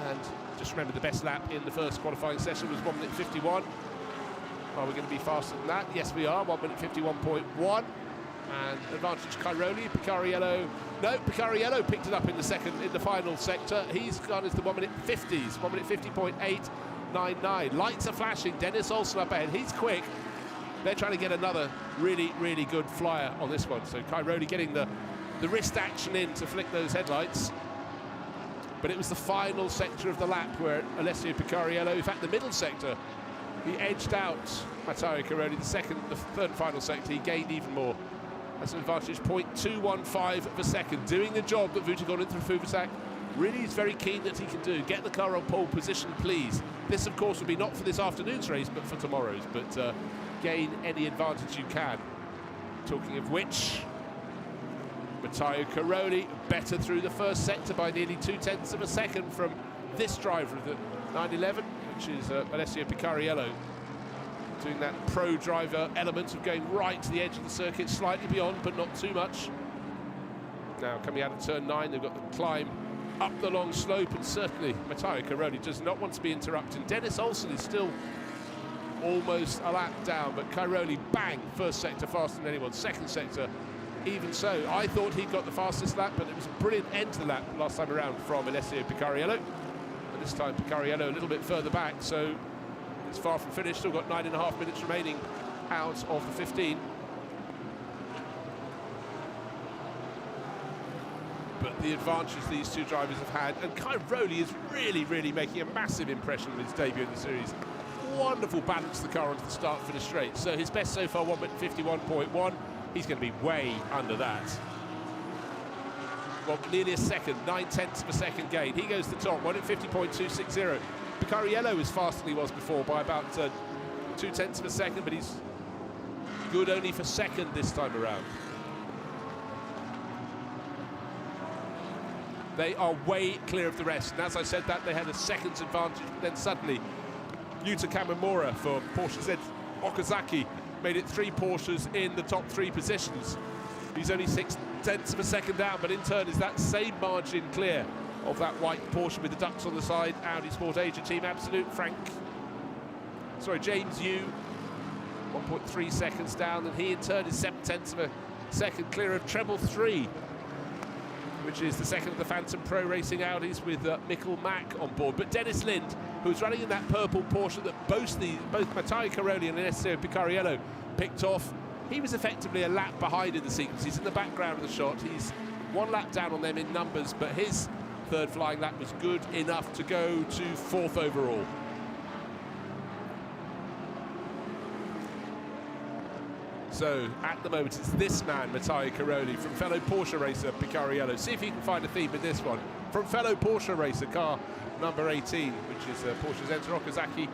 Speaker 1: And just remember, the best lap in the first qualifying session was 1 minute 51. Are we going to be faster than that? Yes, we are. 1 minute 51.1. And advantage Cairoli, Picariello. No, Picariello picked it up in the final sector. He's gone into the 1 minute 50s, 1 minute 50.899. Lights are flashing. Dennis Olsen up ahead. He's quick. They're trying to get another really, really good flyer on this one. So Cairoli getting the wrist action in to flick those headlights. But it was the final sector of the lap where Alessio Picariello, in fact, the middle sector, he edged out Matteo Cairoli. The third and final sector, he gained even more. That's an advantage, 0.215 of a second, doing the job that Vujagol through Fuvasak really is very keen that he can do. Get the car on pole position, please. This, of course, will be not for this afternoon's race, but for tomorrow's. But gain any advantage you can. Talking of which, Matteo Cairoli better through the first sector by nearly 0.2 of a second from this driver of the 911, which is Alessio Picariello, doing that pro driver element of going right to the edge of the circuit, slightly beyond, but not too much. Now, coming out of turn 9, they've got the climb up the long slope, and certainly Matteo Cairoli does not want to be interrupted. Dennis Olsen is still almost a lap down, but Cairoli, bang, first sector faster than anyone. Second sector, even so. I thought he got the fastest lap, but it was a brilliant end to the lap last time around from Alessio Picariello. And this time Picariello a little bit further back, so it's far from finished. Still got 9.5 minutes remaining out of the 15. But the advantage these two drivers have had, and Cairoli is really, really making a massive impression with his debut in the series. Wonderful balance the car onto the start-finish straight. So his best so far, 1 minute 51.1. He's going to be way under that. Well, nearly a second, 0.9 of a second gain. He goes to the top, 1 minute 50.260. Picariello is faster than he was before by about 0.2 of a second, but he's good only for second this time around. They are way clear of the rest, and as I said that, they had a second's advantage, but then suddenly Yuta Kamimura for Porsche Z Okazaki made it 3 Porsches in the top 3 positions. He's only 0.6 of a second down, but in turn is that same margin clear of that white Porsche with the ducks on the side. Audi Sport Asia Team Absolute, James Yu, 1.3 seconds down, and he in turn is 0.7 of a second clear of treble 3, which is the second of the Phantom Pro Racing Audis with Mikkel Mack on board. But Dennis Lind, who's running in that purple Porsche that both Matteo Cairoli and Alessio Picariello picked off, he was effectively a lap behind in the sequence. He's in the background of the shot. He's 1 lap down on them in numbers, but his third flying lap was good enough to go to 4th overall. So, at the moment, it's this man, Matteo Cairoli, from fellow Porsche racer Picariello. See if you can find a theme in this one. From fellow Porsche racer, car number 18, which is Porsche's Enter Okazaki,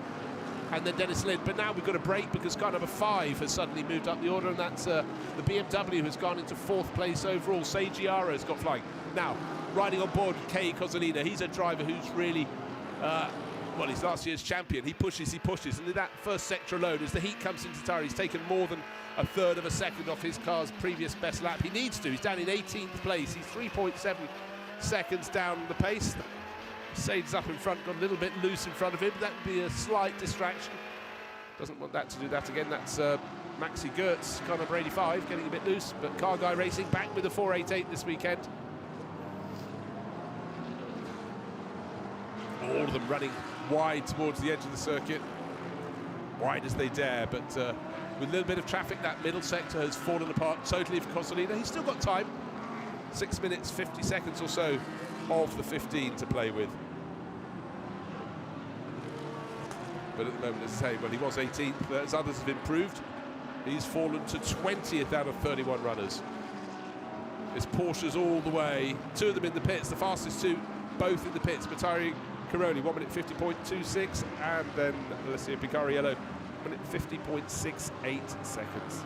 Speaker 1: and then Dennis Lind. But now we've got a break because car number 5 has suddenly moved up the order, and that's the BMW has gone into 4th place overall. Seiji Ara has got flying. Now, riding on board Kei Kozolina, he's a driver who's really, well, he's last year's champion. He pushes, and in that first sector alone, as the heat comes into the tyre, he's taken more than 1/3 of a second off his car's previous best lap. He needs to. He's down in 18th place. He's 3.7 seconds down the pace. Sade's up in front, got a little bit loose in front of him. That would be a slight distraction. Doesn't want that to do that again. That's Maxi Gertz, car number 85, getting a bit loose. But Car Guy Racing back with a 488 this weekend. All of them running wide towards the edge of the circuit. Wide as they dare, but with a little bit of traffic, that middle sector has fallen apart totally for Kozolina. He's still got time. 6 minutes, 50 seconds or so of the 15 to play with. But at the moment, as I say, well, he was 18th, but as others have improved, he's fallen to 20th out of 31 runners. It's Porsches all the way, 2 of them in the pits, the fastest 2 both in the pits. Motegi Caroli, 1 minute 50.26, and then Alessio Picariello, 1 minute 50.68 seconds.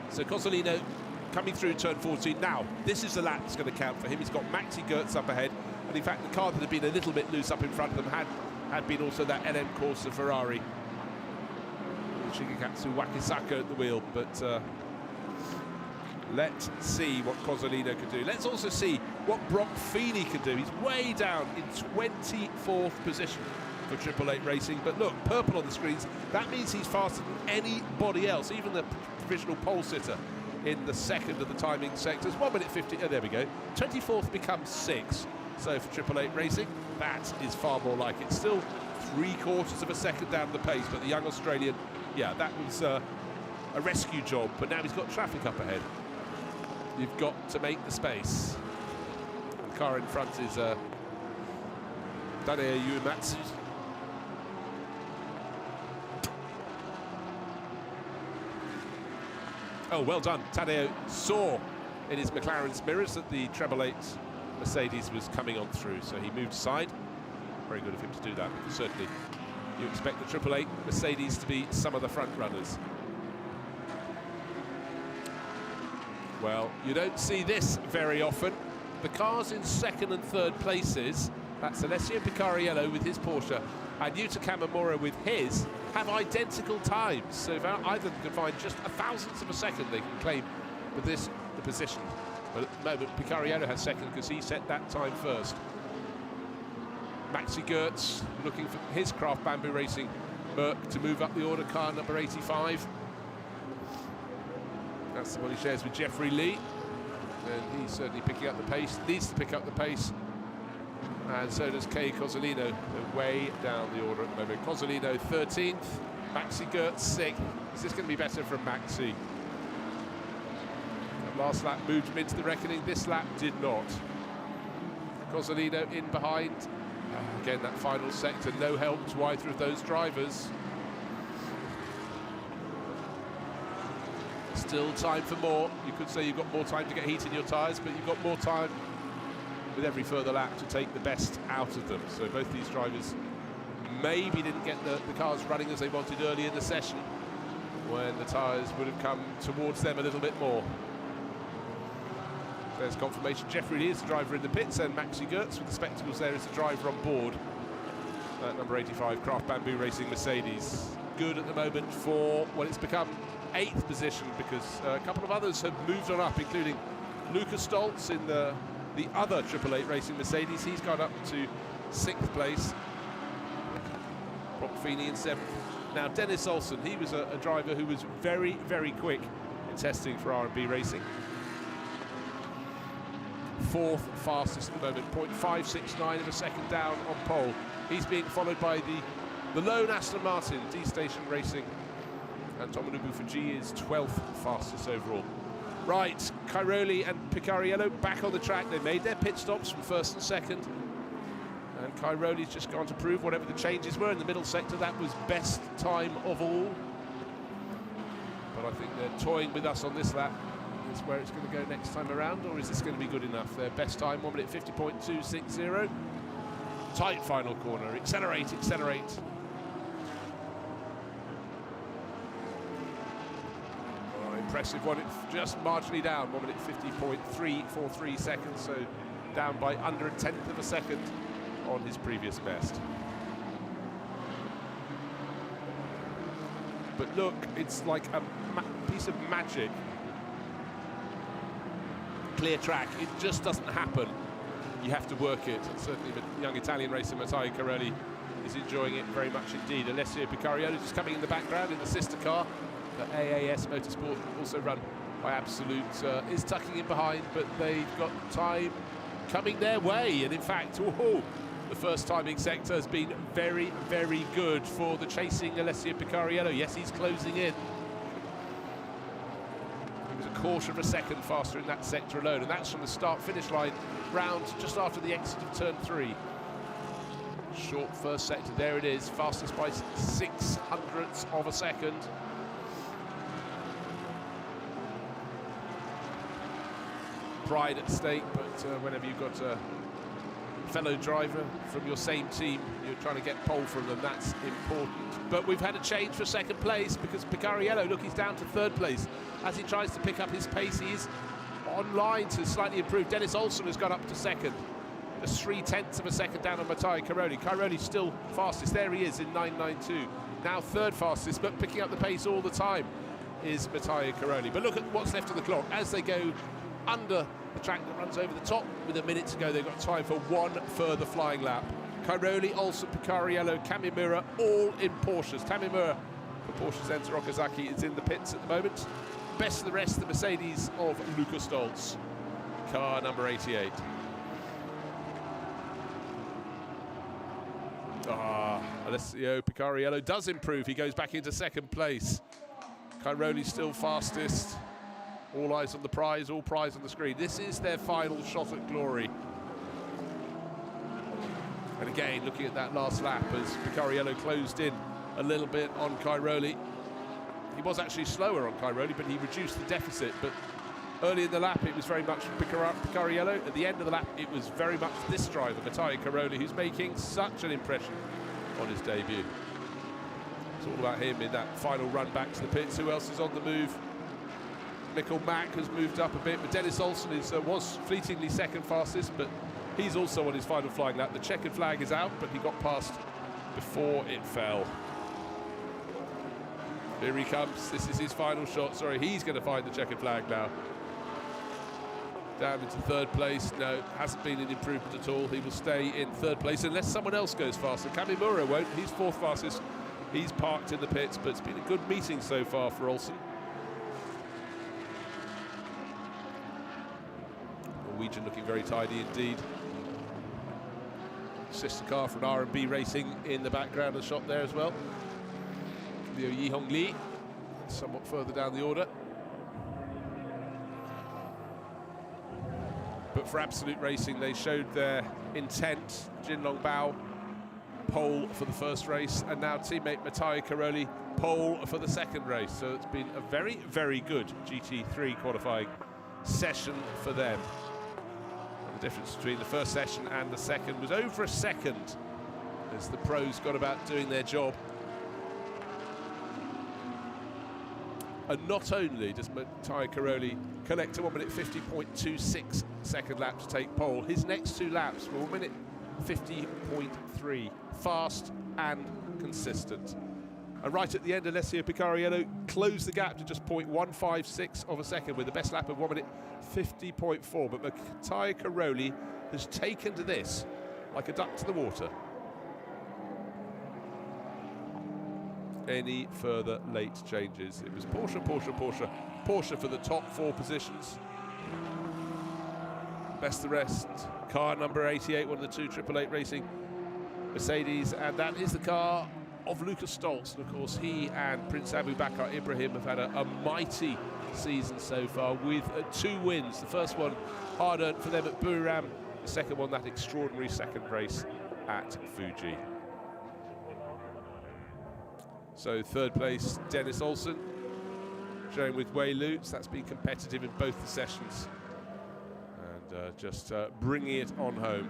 Speaker 1: So Cozzolino coming through turn 14. Now, this is the lap that's going to count for him. He's got Maxi Goetz up ahead, and in fact, the car that had been a little bit loose up in front of them had been also that LM Corsa Ferrari. Shigekatsu Wakisaka at the wheel, but let's see what Cozzolino can do. Let's also see what Brock Feeney can do. He's way down in 24th position for Triple Eight Racing, but look, purple on the screens, that means he's faster than anybody else, even the provisional pole sitter in the second of the timing sectors. 1 minute 50, oh, there we go. 24th becomes 6. So for Triple Eight Racing, that is far more like it. Still 3/4 of a second down the pace, but the young Australian, yeah, that was a rescue job, but now he's got traffic up ahead. You've got to make the space. And the car in front is Tadeo Uematsu. Oh, well done. Tadeo saw in his McLaren's mirrors that the Treble 8 Mercedes was coming on through, so he moved aside. Very good of him to do that, because certainly you expect the Triple 8 Mercedes to be some of the front runners. Well, you don't see this very often. The cars in second and third places, that's Alessio Picariello with his Porsche and Yuta Kamamura with his, have identical times. So if either of them can find just a thousandth of a second, they can claim with this the position. But at the moment, Picariello has second because he set that time first. Maxi Goetz looking for his Craft Bamboo Racing Merc to move up the order, car number 85. That's the one he shares with Jeffrey Lee. And he's certainly picking up the pace, needs to pick up the pace. And so does Kei Cozzolino. They're way down the order at the moment. Cozzolino 13th, Maxi Goetz 6th. Is this going to be better from Maxi? That last lap moved him into the reckoning. This lap did not. Cozzolino in behind. Again, that final sector, no help to either of those drivers. Still time for more. You could say you've got more time to get heat in your tyres, but you've got more time with every further lap to take the best out of them. So both these drivers maybe didn't get the cars running as they wanted early in the session, when the tyres would have come towards them a little bit more. There's confirmation. Jeffrey Lee is the driver in the pits, and Maxi Goetz with the spectacles there is the driver on board. Number 85, Craft Bamboo Racing Mercedes. Good at the moment for, well, it's become 8th position, because a couple of others have moved on up, including Lucas Stoltz in the other Triple Eight Racing Mercedes. He's gone up to 6th place. Brock Feeney in 7th. Now, Dennis Olsen, he was a driver who was very, very quick in testing for R&B Racing. 4th fastest at the moment, 0.569 of a second down on pole. He's being followed by the lone Aston Martin, D-Station Racing. And Tomonobu Fuji is 12th fastest overall. Right, Cairoli and Picariello back on the track. They made their pit stops from first and second. And Cairoli's just gone to prove whatever the changes were in the middle sector. That was best time of all. But I think they're toying with us on this lap. Is where it's going to go next time around, or is this going to be good enough? Their best time, 1 minute 50.260. Tight final corner. Accelerate, accelerate. Impressive one, it's just marginally down, 1 minute 50.343 seconds, so down by under a tenth of a second on his previous best. But look, it's like a piece of magic. Clear track, it just doesn't happen. You have to work it. And certainly the young Italian racer Motegi Caroli is enjoying it very much indeed. Alessio Picariello just coming in the background in the sister car. The AWS Motorsport, also run by Absolute, is tucking in behind, but they've got time coming their way. And in fact, the first timing sector has been very, very good for the chasing Alessio Picariello. Yes, he's closing in. He was a quarter of a second faster in that sector alone, and that's from the start-finish line round just after the exit of turn 3. Short first sector, there it is, fastest by 0.06 of a second. pride at stake, but whenever you've got a fellow driver from your same team, you're trying to get pole from them, that's important. But we've had a change for second place because Picariello, look, he's down to third place. As he tries to pick up his pace, he is on line to slightly improve. Dennis Olsen has got up to second. Just 0.3 of a second down on Motegi Cairoli. Cairoli's still fastest. There he is in 9.92. Now third fastest, but picking up the pace all the time is Motegi Cairoli. But look at what's left of the clock. As they go under the track that runs over the top, with a minute to go, they've got time for one further flying lap. Cairoli, Olsen, Picariello, Kamimura, all in Porsches. Kamimura for Porsche's Enzo Okazaki is in the pits at the moment. Best of the rest, the Mercedes of Luca Stolz, car number 88. Alessio Picariello does improve. He goes back into second place. Cairoli still fastest. All eyes on the prize, all prize on the screen. This is their final shot at glory. And again, looking at that last lap as Picariello closed in a little bit on Cairoli. He was actually slower on Cairoli, but he reduced the deficit. But early in the lap, it was very much Picariello. At the end of the lap, it was very much this driver, Motegi Cairoli, who's making such an impression on his debut. It's all about him in that final run back to the pits. Who else is on the move? Mikkel Mack has moved up a bit, but Dennis Olsen was fleetingly second fastest, but he's also on his final flying lap. The checkered flag is out, but he got past before it fell. Here he comes. This is his final shot. Sorry, he's going to find the checkered flag now. Down into third place. No, hasn't been an improvement at all. He will stay in third place unless someone else goes faster. Kamimura won't. He's fourth fastest. He's parked in the pits, but it's been a good meeting so far for Olsen. Norwegian looking very tidy indeed. Sister car from R&B Racing in the background of the shot there as well. Liu Yihong Li, somewhat further down the order. But for Absolute Racing, they showed their intent. Jinlong Bao, pole for the first race, and now teammate Motegi Cairoli, pole for the second race. So it's been a very, very good GT3 qualifying session for them. And the difference between the first session and the second was over a second as the pros got about doing their job. And not only does Motegi Cairoli collect a 1 minute 50.26 second lap to take pole, his next two laps were 1 minute 50.3, fast and consistent. And right at the end, Alessio Picariello closed the gap to just 0.156 of a second with the best lap of 1 minute 50.4. But Motegi Cairoli has taken to this like a duck to the water. Any further late changes? It was Porsche, Porsche, Porsche, Porsche for the top four positions. Best of the rest, car number 88, one of the two 888 Racing Mercedes, and that is the car of Lucas Stolz. And of course, he and Prince Abu Bakr Ibrahim have had a mighty season so far with 2 wins. The first one hard-earned for them at Buriram, the second one that extraordinary second race at Fuji. So third place, Dennis Olsen, showing with Wei Lutz. That's been competitive in both the sessions. And just bringing it on home.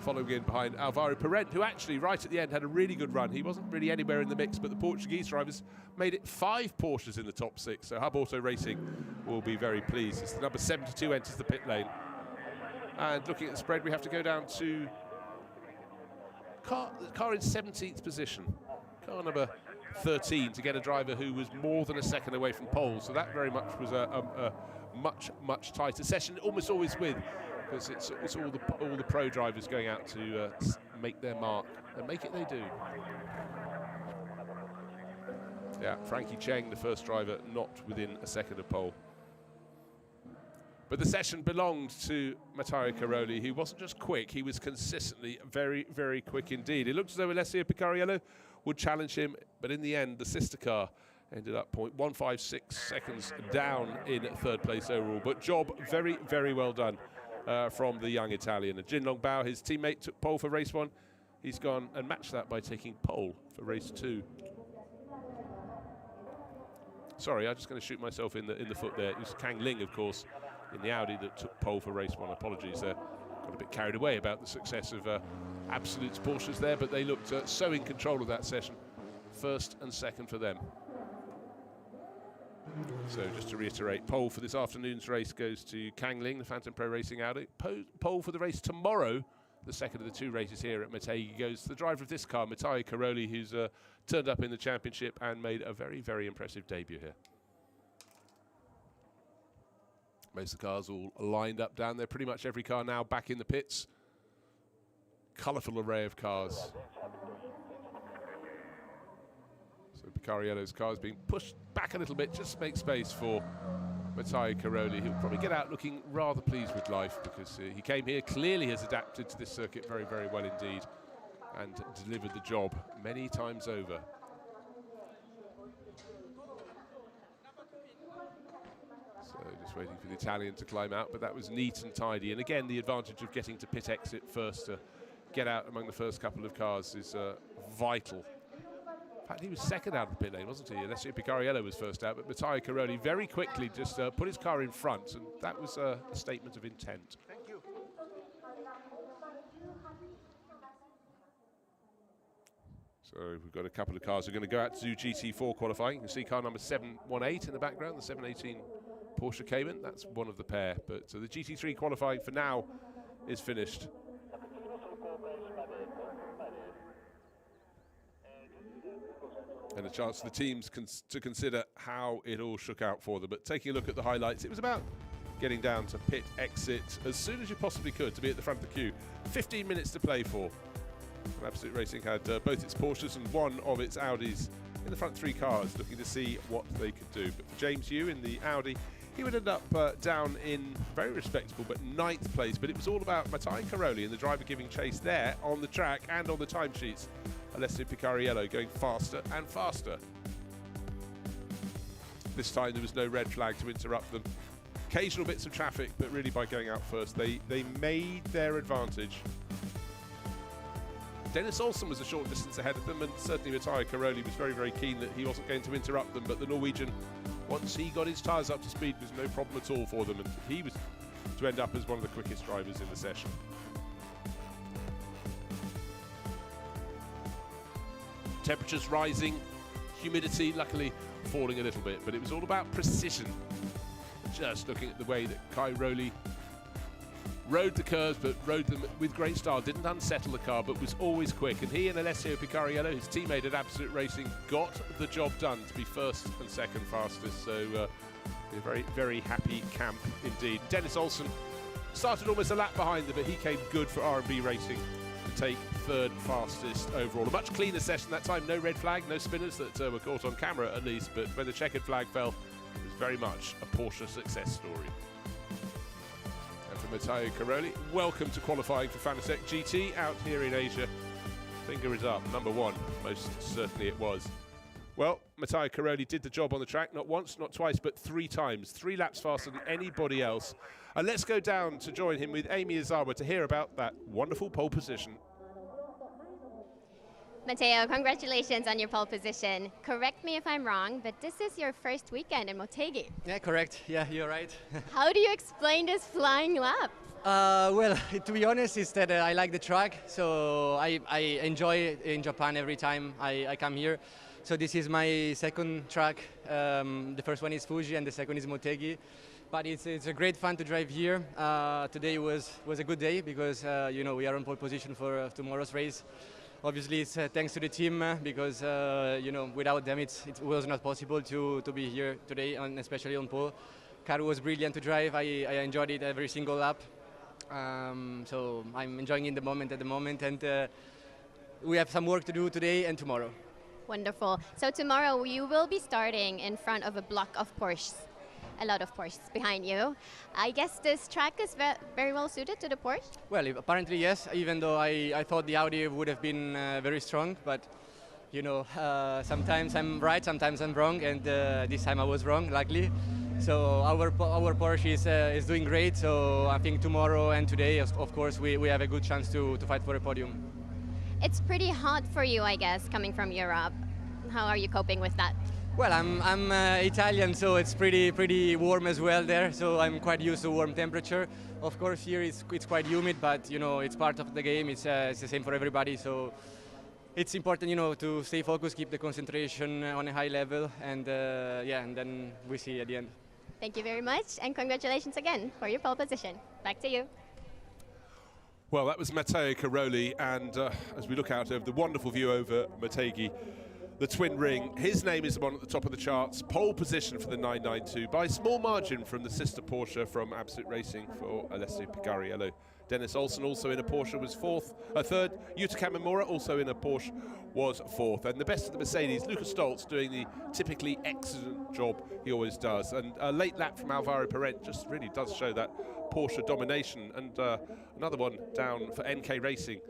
Speaker 1: Following in behind Alvaro Parent, who actually, right at the end, had a really good run. He wasn't really anywhere in the mix, but the Portuguese drivers made it 5 Porsches in the top 6. So Hub Auto Racing will be very pleased. It's the number 72 enters the pit lane. And looking at the spread, we have to go down to car in 17th position. Car number 13 to get a driver who was more than a second away from pole. So that very much was a much tighter session, almost always with, because it's all the pro drivers going out to make their mark, and make it they do. Yeah, Frankie Cheng, the first driver, not within a second of pole. But the session belonged to Motegi Cairoli, who wasn't just quick, he was consistently very, very quick indeed. It looked as though Alessio Picariello would challenge him, but in the end, the sister car ended up 0.156 seconds down in third place overall. But job very, very well done from the young Italian. And Jinlong Bao, his teammate, took pole for race 1. He's gone and matched that by taking pole for race 2. Sorry, I'm just going to shoot myself in the foot there. It was Kang Ling, of course, in the Audi that took pole for race one. Apologies, got a bit carried away about the success of Absolute's Porsches there, but they looked so in control of that session. First and second for them. So just to reiterate, pole for this afternoon's race goes to Kang Ling, the Phantom Pro Racing Audi. Pole for the race tomorrow, the second of the two races here at Motegi, goes to the driver of this car, Motegi Caroli, who's turned up in the championship and made a very, very impressive debut here. Most of the cars all lined up down there. Pretty much every car now back in the pits. Colourful array of cars. So Picariello's car is being pushed back a little bit just to make space for Motegi Caroli. He'll probably get out looking rather pleased with life because he came here, clearly has adapted to this circuit very, very well indeed and delivered the job many times over. So just waiting for the Italian to climb out, but that was neat and tidy. And again, the advantage of getting to pit exit first to get out among the first couple of cars is vital. In fact, he was second out of the pit lane, wasn't he? Alessio Picariello was first out, but Motegi Caroli very quickly just put his car in front, and that was a statement of intent.
Speaker 4: Thank you.
Speaker 1: So we've got a couple of cars who are going to go out to do GT4 qualifying. You can see car number 718 in the background, the 718 Porsche Cayman. That's one of the pair, but the GT3 qualifying for now is finished. And a chance for the teams to consider how it all shook out for them. But taking a look at the highlights, it was about getting down to pit exit as soon as you possibly could to be at the front of the queue. 15 minutes to play for. And Absolute Racing had both its Porsches and one of its Audis in the front three cars, looking to see what they could do. But for James Yu in the Audi, he would end up down in very respectable but 9th place. But it was all about Motegi Caroli and the driver giving chase there on the track and on the timesheets. Alessio Picariello going faster and faster. This time there was no red flag to interrupt them. Occasional bits of traffic, but really by going out first, they made their advantage. Dennis Olsen was a short distance ahead of them, and certainly Motegi Caroli was very, very keen that he wasn't going to interrupt them, but the Norwegian, once he got his tyres up to speed, was no problem at all for them, and he was to end up as one of the quickest drivers in the session. Temperatures rising, humidity luckily falling a little bit, but it was all about precision. Just looking at the way that Caroli rode the curves, but rode them with great style, didn't unsettle the car, but was always quick. And he and Alessio Picariello, his teammate at Absolute Racing, got the job done to be first and second fastest. So a very, very happy camp indeed. Dennis Olsen started almost a lap behind them, but he came good for R&B Racing to take third fastest overall. A much cleaner session that time, no red flag, no spinners that were caught on camera at least, but when the checkered flag fell, it was very much a Porsche success story. And for Motegi Caroli, welcome to qualifying for Fanatec GT out here in Asia. Finger is up, number one, most certainly it was. Well, Motegi Caroli did the job on the track, not once, not twice, but 3 times. 3 laps faster than anybody else. And let's go down to join him with Amy Izawa to hear about that wonderful pole position.
Speaker 2: Matteo, congratulations on your pole position. Correct me if I'm wrong, but this is your first weekend in Motegi.
Speaker 5: Yeah, correct. Yeah, you're right.
Speaker 2: How do you explain this flying lap?
Speaker 5: Well, to be honest, is that I like the track, so I enjoy it in Japan every time I come here. So this is my second track. The first one is Fuji and the second is Motegi. But it's a great fun to drive here. Today was a good day because you know, we are on pole position for tomorrow's race. Obviously, it's thanks to the team because you know, without them it was not possible to be here today, and especially on pole. Car was brilliant to drive. I enjoyed it every single lap. So I'm enjoying in the moment at the moment, and we have some work to do today and tomorrow.
Speaker 2: Wonderful. So tomorrow you will be starting in front of a block of Porsches. A lot of Porsches behind you. I guess this track is very well suited to the Porsche?
Speaker 5: Well, apparently yes, even though I thought the Audi would have been very strong, but you know, sometimes I'm right, sometimes I'm wrong, and this time I was wrong, luckily. So our Porsche is doing great, so I think tomorrow and today, of course, we have a good chance to fight for a podium.
Speaker 2: It's pretty hot for you, I guess, coming from Europe. How are you coping with that?
Speaker 5: Well, I'm Italian, so it's pretty warm as well there. So I'm quite used to warm temperature. Of course, here it's quite humid, but you know it's part of the game. It's the same for everybody. So it's important, you know, to stay focused, keep the concentration on a high level, and yeah, and then we see at the end.
Speaker 2: Thank you very much, and congratulations again for your pole position. Back to you.
Speaker 1: Well, that was Matteo Caroli, and as we look out over the wonderful view over Motegi, the twin ring, his name is the one at the top of the charts, pole position for the 992 by a small margin from the sister Porsche from Absolute Racing for Alessio Picariello. Dennis Olsen, also in a Porsche, was third. Yuta Kamimura, also in a Porsche, was fourth. And the best of the Mercedes, Lucas Stoltz, doing the typically excellent job he always does. And a late lap from Alvaro Parent just really does show that Porsche domination. And another one down for NK Racing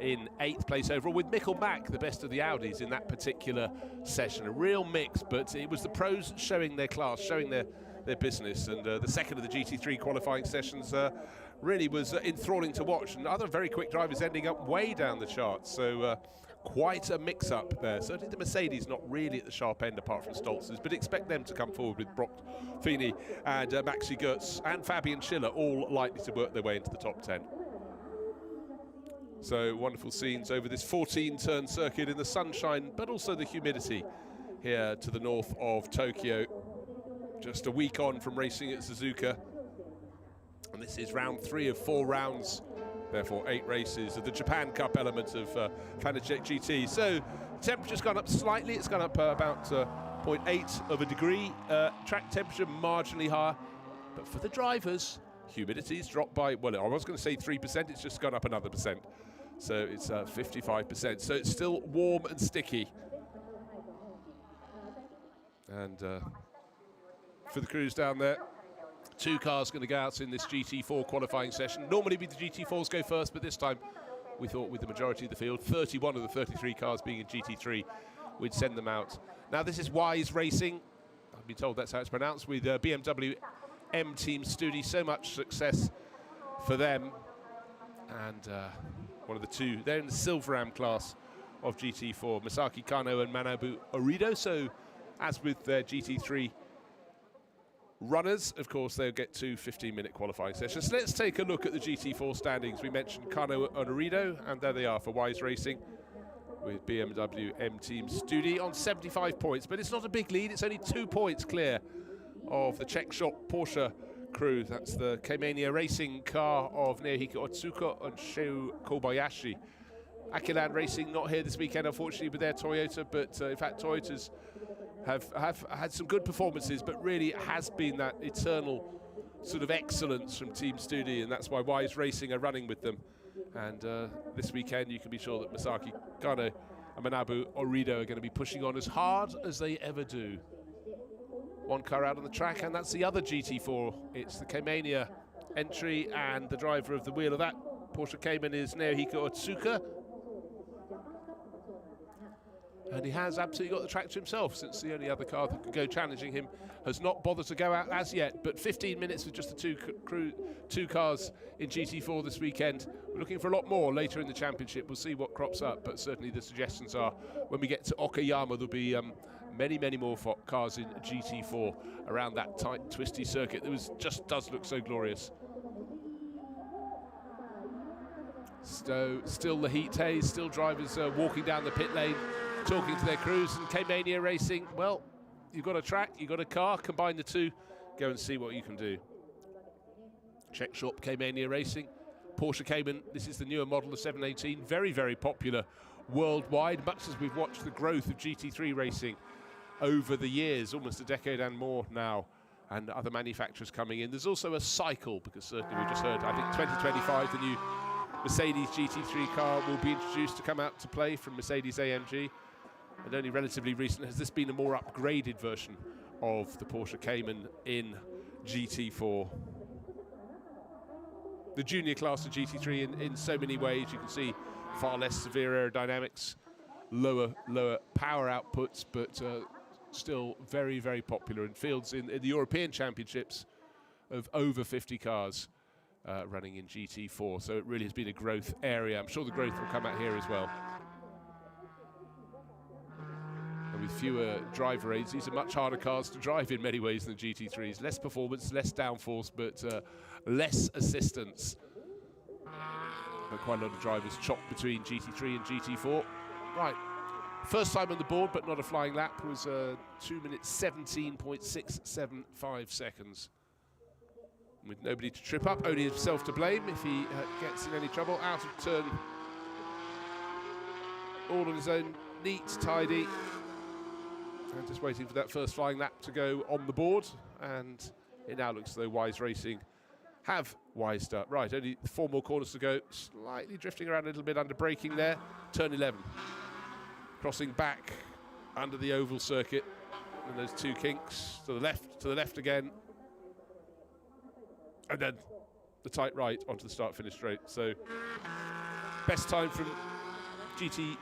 Speaker 1: in 8th place overall, with Mikkel Mack, the best of the Audis in that particular session. A real mix, but it was the pros showing their class, showing their business. And the second of the GT3 qualifying sessions really was enthralling to watch, and other very quick drivers ending up way down the charts. So quite a mix-up there. Certainly the Mercedes not really at the sharp end apart from Stoltz's, but expect them to come forward with Brock Feeney and Maxi Goetz and Fabian Schiller all likely to work their way into the top 10. So wonderful scenes over this 14-turn circuit in the sunshine, but also the humidity here to the north of Tokyo. Just a week on from racing at Suzuka. And this is round 3 of 4 rounds, therefore 8 races of the Japan Cup element of Fanatec GT. So temperature's gone up slightly. It's gone up about 0.8 of a degree. Track temperature marginally higher. But for the drivers, humidity's dropped by, well, I was going to say 3%. It's just gone up another percent. So it's 55%. So it's still warm and sticky. And for the crews down there, 2 cars going to go out in this GT4 qualifying session. Normally the GT4s go first, but this time we thought with the majority of the field, 31 of the 33 cars being in GT3, we'd send them out. Now this is Wise Racing. I've been told that's how it's pronounced, with BMW M Team Studi. So much success for them. And one of the 2, they're in the Silveram class of GT4, Masaki Kano and Manabu Orido. So as with their GT3 runners, of course, they'll get 2 15-minute qualifying sessions. So let's take a look at the GT4 standings. We mentioned Kano and Orido, and there they are for Wise Racing with BMW M Team Studi on 75 points. But it's not a big lead. It's only 2 points clear of the Czech shop Porsche crew. That's the K-Mania Racing car of Naohiko Otsuka and Shou Kobayashi. Akilan Racing not here this weekend, unfortunately, with their Toyota, but in fact, Toyotas have had some good performances, but really it has been that eternal sort of excellence from Team Studi, and that's why Wise Racing are running with them. And this weekend you can be sure that Masaki Kano and Manabu Orido are going to be pushing on as hard as they ever do. 1 car out on the track, and that's the other GT4. It's the K-Mania entry, and the driver of the wheel of that Porsche Cayman is Naohiko Otsuka. And he has absolutely got the track to himself, since the only other car that could go challenging him has not bothered to go out as yet. But 15 minutes with just the 2 cars in GT4 this weekend. We're looking for a lot more later in the championship. We'll see what crops up, but certainly the suggestions are when we get to Okayama, there'll be many more cars in GT4 around that tight, twisty circuit that just does look so glorious. So still the heat haze, still drivers walking down the pit lane, talking to their crews. And K-Mania Racing, well, you've got a track, you've got a car, combine the 2, go and see what you can do. Czech shop K-Mania Racing, Porsche Cayman, this is the newer model, the 718, very popular worldwide, much as we've watched the growth of GT3 racing over the years, almost a decade and more now, and other manufacturers coming in. There's also a cycle, because certainly we just heard, I think 2025, the new Mercedes GT3 car will be introduced to come out to play from Mercedes-AMG. And only relatively recent has this been a more upgraded version of the Porsche Cayman in GT4. The junior class of GT3 in so many ways. You can see far less severe aerodynamics, lower power outputs, but still very popular in fields in the European Championships of over 50 cars running in GT4. So it really has been a growth area. I'm sure the growth will come out here as well. And with fewer driver aids. These are much harder cars to drive in many ways than GT3s. Less performance, less downforce, but less assistance. But quite a lot of drivers chopped between GT3 and GT4. Right, first time on the board, but not a flying lap, was 2 minutes 17.675 seconds. With nobody to trip up, only himself to blame if he gets in any trouble. Out of turn, all on his own, neat, tidy. And just waiting for that first flying lap to go on the board. And it now looks as though Wise Racing have wised up. Right, only 4 more corners to go. Slightly drifting around a little bit under braking there. Turn 11. Crossing back under the oval circuit. And those 2 kinks to the left again. And then the tight right onto the start-finish straight. So, best time from GT3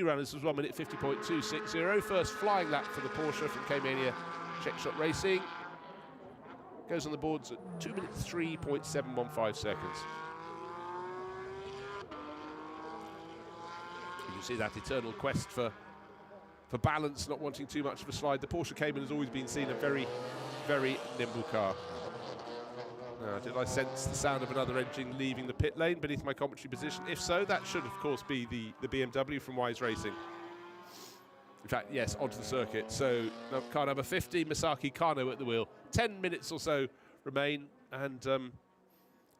Speaker 1: runners was 1 minute 50.260. First flying lap for the Porsche from K-Mania Czech Shop Racing. Goes on the boards at 2 minutes 3.715 seconds. You can see that eternal quest for balance, not wanting too much of a slide. The Porsche Cayman has always been seen a very, very nimble car. Now, did I sense the sound of another engine leaving the pit lane beneath my commentary position? If so, that should, of course, be the BMW from Wise Racing. In fact, yes, onto the circuit. So, car number 50, Masaki Kano at the wheel. 10 minutes or so remain, and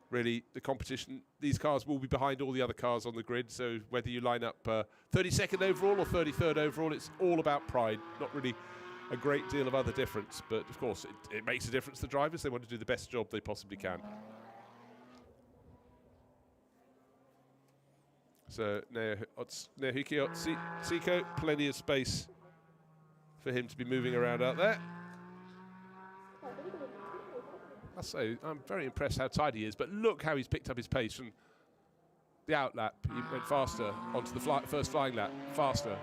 Speaker 1: really, the competition, these cars will be behind all the other cars on the grid, so whether you line up 32nd overall or 33rd overall, it's all about pride, not really a great deal of other difference, but of course it makes a difference to drivers. They want to do the best job they possibly can. So Naohiki Otsiko, plenty of space for him to be moving around out there. I say, I'm very impressed how tidy he is, but look how he's picked up his pace from the out lap. He went faster onto the first flying lap, faster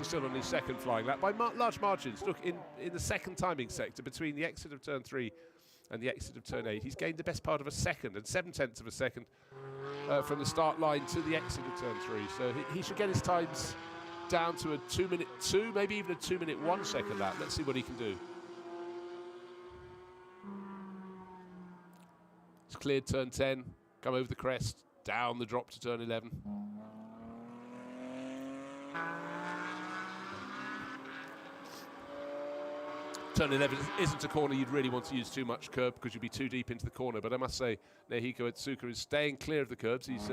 Speaker 1: still on his second flying lap by large margins. Look, in the second timing sector between the exit of turn 3 and the exit of turn 8, he's gained the best part of a second and 7/10 of a second from the start line to the exit of turn 3. So he should get his times down to a 2 minute 2, maybe even a 2 minute 1 second lap. Let's see what he can do. It's cleared turn 10, come over the crest, down the drop to turn 11. Turn 11 isn't a corner you'd really want to use too much curb because you'd be too deep into the corner, but I must say Naohiko Otsuka is staying clear of the curbs. He's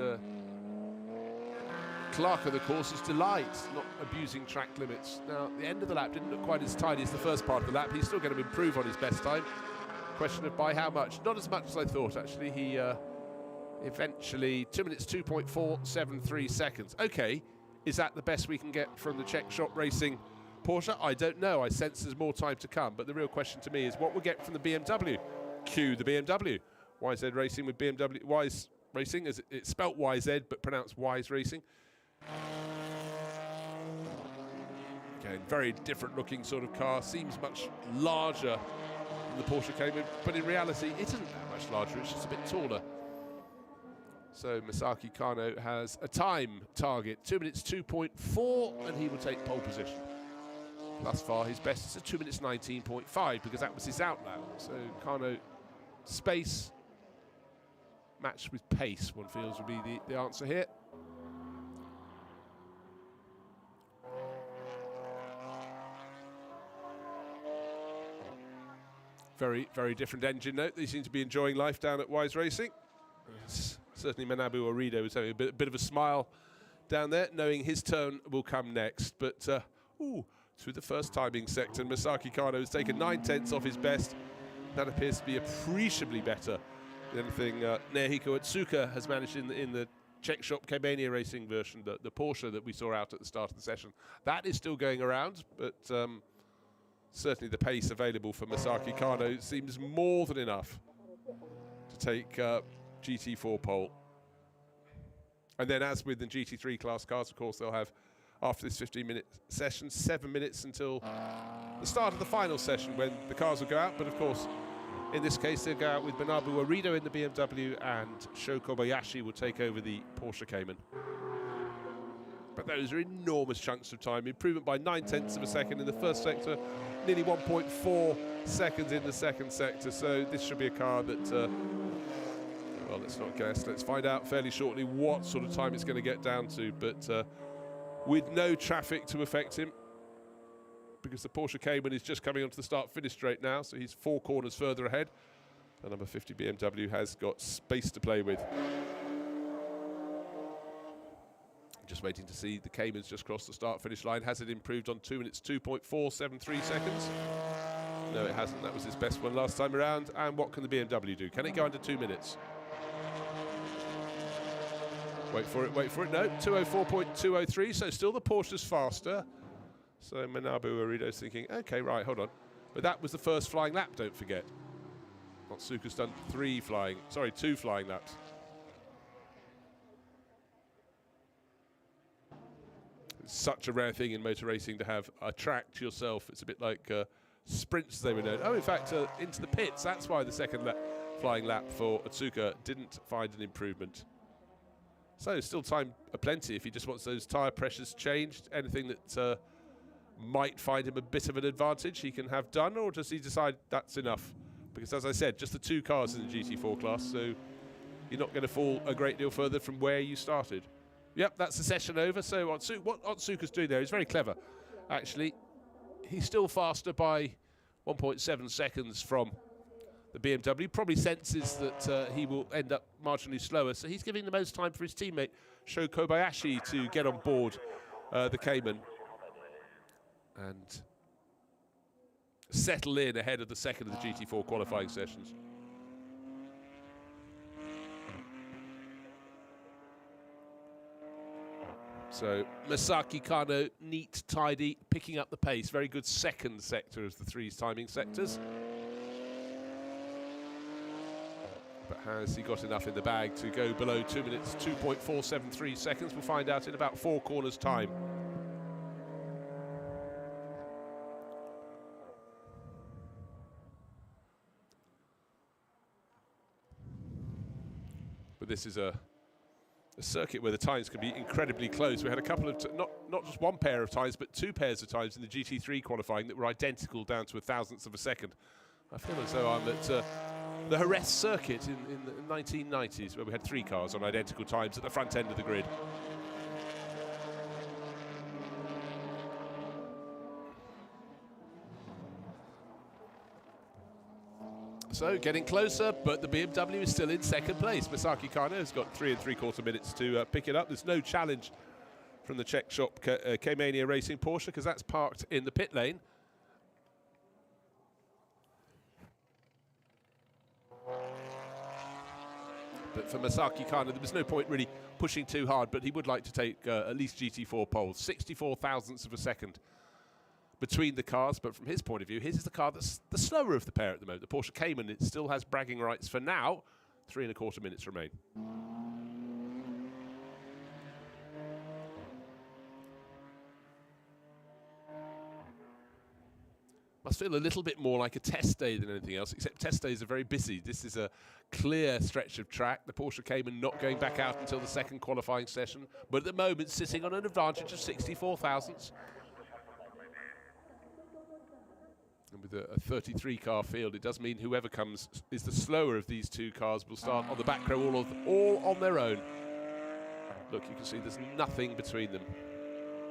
Speaker 1: clerk of the course's delight, not abusing track limits. Now, the end of the lap didn't look quite as tidy as the first part of the lap. He's still going to improve on his best time. Question of by how much? Not as much as I thought, actually. He eventually 2 minutes 2.473 seconds. Okay, is that the best we can get from the Czech Shop Racing Porsche? I don't know. I sense there's more time to come, but the real question to me is what we'll get from the BMW. Cue the BMW. YZ Racing with BMW. Wise Racing, as it's spelt YZ but pronounced Wise Racing. Again, very different looking sort of car. Seems much larger than the Porsche Cayman, but in reality it isn't that much larger. It's just a bit taller. So Masaki Kano has a time target, 2 minutes 2.4, and he will take pole position. Thus far, his best is a 2 minutes 19.5 because that was his out lap. So Kano, space matched with pace, one feels would be the answer here. Very, very different engine note. They seem to be enjoying life down at Wise Racing. Certainly Manabu Orido is having a bit of a smile down there, knowing his turn will come next. But, through the first timing sector, Masaki Kano has taken 9/10 off his best. That appears to be appreciably better than anything Naohiko Otsuka has managed in the Czech Shop K-Mania Racing version, the Porsche that we saw out at the start of the session. That is still going around, but certainly the pace available for Masaki Kano seems more than enough to take GT4 pole. And then, as with the GT3 class cars, of course, they'll have, after this 15-minute session, 7 minutes until the start of the final session when the cars will go out. But of course, in this case, they'll go out with Manabu Orido in the BMW and Sho Kobayashi will take over the Porsche Cayman. But those are enormous chunks of time. Improvement by 9/10 of a second in the first sector, nearly 1.4 seconds in the second sector. So this should be a car that, well, let's not guess. Let's find out fairly shortly what sort of time it's going to get down to. But with no traffic to affect him, because the Porsche Cayman is just coming onto the start-finish straight now, so he's 4 corners further ahead. The number 50 BMW has got space to play with. Just waiting to see the Cayman's just crossed the start-finish line. Has it improved on 2 minutes 2.473 seconds? No, it hasn't. That was his best one last time around. And what can the BMW do? Can it go under 2 minutes? Wait for it, wait for it. No, 204.203, so still the Porsche's faster. So Manabu Arido's thinking, okay, right, hold on. But that was the first flying lap, don't forget. Otsuka's done 2 flying laps. It's such a rare thing in motor racing to have a track to yourself. It's a bit like sprints, they were known. Oh, in fact, into the pits. That's why the second flying lap for Otsuka didn't find an improvement. So still time aplenty if he just wants those tyre pressures changed. Anything that might find him a bit of an advantage he can have done, or does he decide that's enough? Because as I said, just the 2 cars in the GT4 class, so you're not going to fall a great deal further from where you started. Yep, that's the session over. So what Otsuka's doing there is very clever, actually. He's still faster by 1.7 seconds from the BMW. Probably senses that he will end up marginally slower, so he's giving the most time for his teammate Sho Kobayashi to get on board the Cayman and settle in ahead of the second of the GT4 qualifying sessions. So Masaki Kano, neat, tidy, picking up the pace. Very good second sector as the 3's timing sectors. But has he got enough in the bag to go below 2 minutes, 2.473 seconds? We'll find out in about 4 corners' time. But this is a circuit where the times can be incredibly close. We had a couple of, not just one pair of times, but 2 pairs of times in the GT3 qualifying that were identical down to 1/1000th of a second. I feel as though I'm at the Jerez circuit in the 1990s, where we had 3 cars on identical times at the front end of the grid. So getting closer, but the BMW is still in second place. Masaki Kano has got 3 3/4 minutes to pick it up. There's no challenge from the Czech shop K-Mania Racing Porsche, because that's parked in the pit lane. But for Masaki Kano, there was no point really pushing too hard, but he would like to take at least GT4 poles. 64,000ths of a second between the cars, but from his point of view, his is the car that's the slower of the pair at the moment. The Porsche Cayman, it still has bragging rights for now. 3 1/4 minutes remain. Must feel a little bit more like a test day than anything else, except test days are very busy. This is a clear stretch of track. The Porsche Cayman not going back out until the second qualifying session, but at the moment sitting on an advantage of 64,000ths. And with a 33 car field, it does mean whoever comes is the slower of these 2 cars will start on the back row all on their own. Look, you can see there's nothing between them.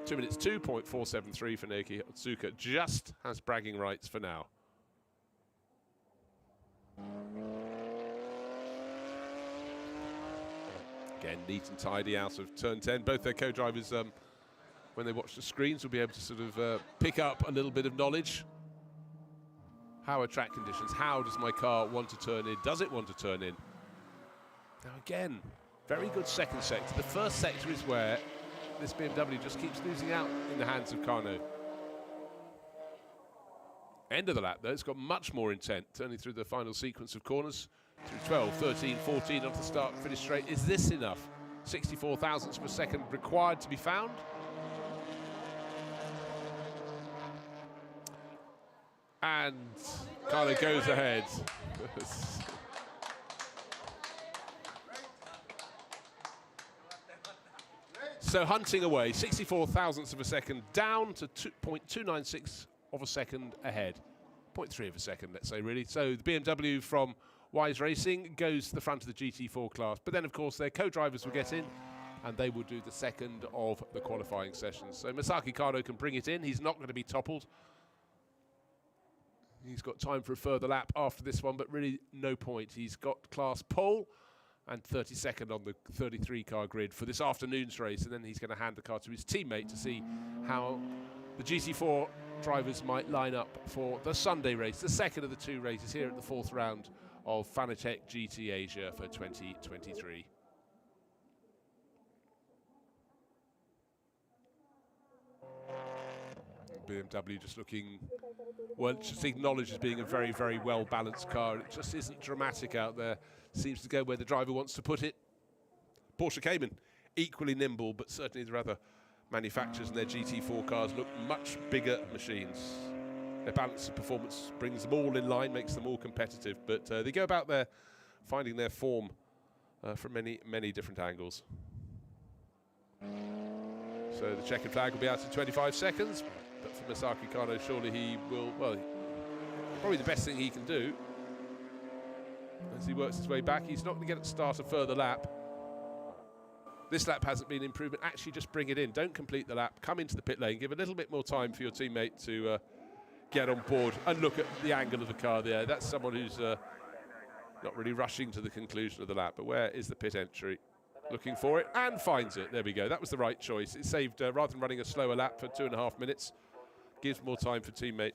Speaker 1: 2 minutes 2.473 for Naoki Otsuka. Just has bragging rights for now. Again, neat and tidy out of turn 10. Both their co-drivers, when they watch the screens, will be able to sort of pick up a little bit of knowledge. How are track conditions? How does my car want to turn in? Does it want to turn in? Now again, very good second sector. The first sector is where this BMW just keeps losing out in the hands of Kano. End of the lap though, it's got much more intent, turning through the final sequence of corners. Through 12, 13, 14 onto the start finish straight. Is this enough? 64,000ths per second required to be found. And Kano goes ahead. So hunting away, 64 thousandths of a second, down to 2.296 of a second ahead. 0.3 of a second, let's say, really. So the BMW from Wise Racing goes to the front of the GT4 class. But then, of course, their co-drivers will get in, and they will do the second of the qualifying sessions. So Masaki Kano can bring it in. He's not going to be toppled. He's got time for a further lap after this one, but really no point. He's got class pole and 32nd on the 33-car grid for this afternoon's race, and then he's going to hand the car to his teammate to see how the GT4 drivers might line up for the Sunday race, the second of the two races here at the fourth round of Fanatec GT Asia for 2023. BMW just looking, well, just acknowledged as being a very, very well-balanced car. It just isn't dramatic out there. Seems to go where the driver wants to put it. Porsche Cayman, equally nimble, but certainly the other manufacturers and their GT4 cars look much bigger machines. Their balance of performance brings them all in line, makes them all competitive, but they go about their finding their form from many, many different angles. So the checkered flag will be out in 25 seconds. But for Masaki Kano, surely he will, well, probably the best thing he can do as he works his way back. He's not going to get to start a further lap. This lap hasn't been improvement. Actually, just bring it in. Don't complete the lap. Come into the pit lane. Give a little bit more time for your teammate to get on board and look at the angle of the car there. That's someone who's not really rushing to the conclusion of the lap. But where is the pit entry? Looking for it and finds it. There we go. That was the right choice. It saved, rather than running a slower lap for 2.5 minutes, gives more time for teammate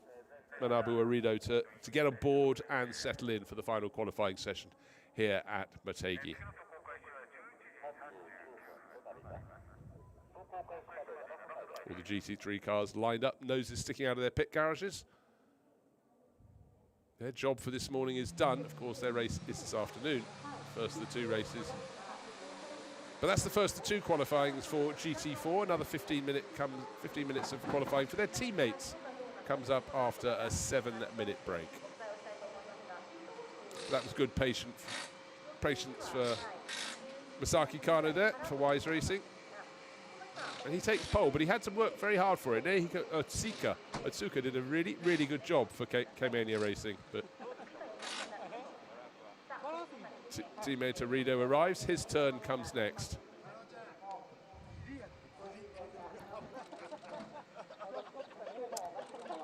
Speaker 1: Manabu Arido to get on board and settle in for the final qualifying session here at Motegi. All the GT3 cars lined up, noses sticking out of their pit garages. Their job for this morning is done. Of course, their race is this afternoon, first of the two races. But that's the first of two qualifyings for GT4. Another 15 minutes of qualifying for their teammates comes up after a 7-minute break. That was good patience for Masaki Kano there for Wise Racing. And he takes pole, but he had to work very hard for it. Otsuka did a really, really good job for K-Mania Racing. But teammate Arido arrives. His turn comes next.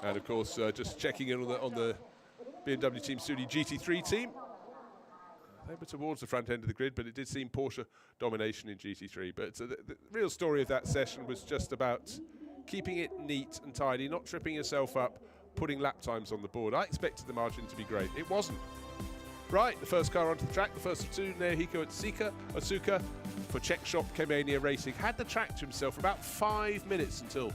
Speaker 1: And of course, just checking in on the BMW Team Studio GT3 team. They were towards the front end of the grid, but it did seem Porsche domination in GT3. But the real story of that session was just about keeping it neat and tidy, not tripping yourself up, putting lap times on the board. I expected the margin to be great. It wasn't. Right, the first car onto the track, the first of two, Naohiko Otsuka for Czech shop K-Mania Racing, had the track to himself for about 5 minutes until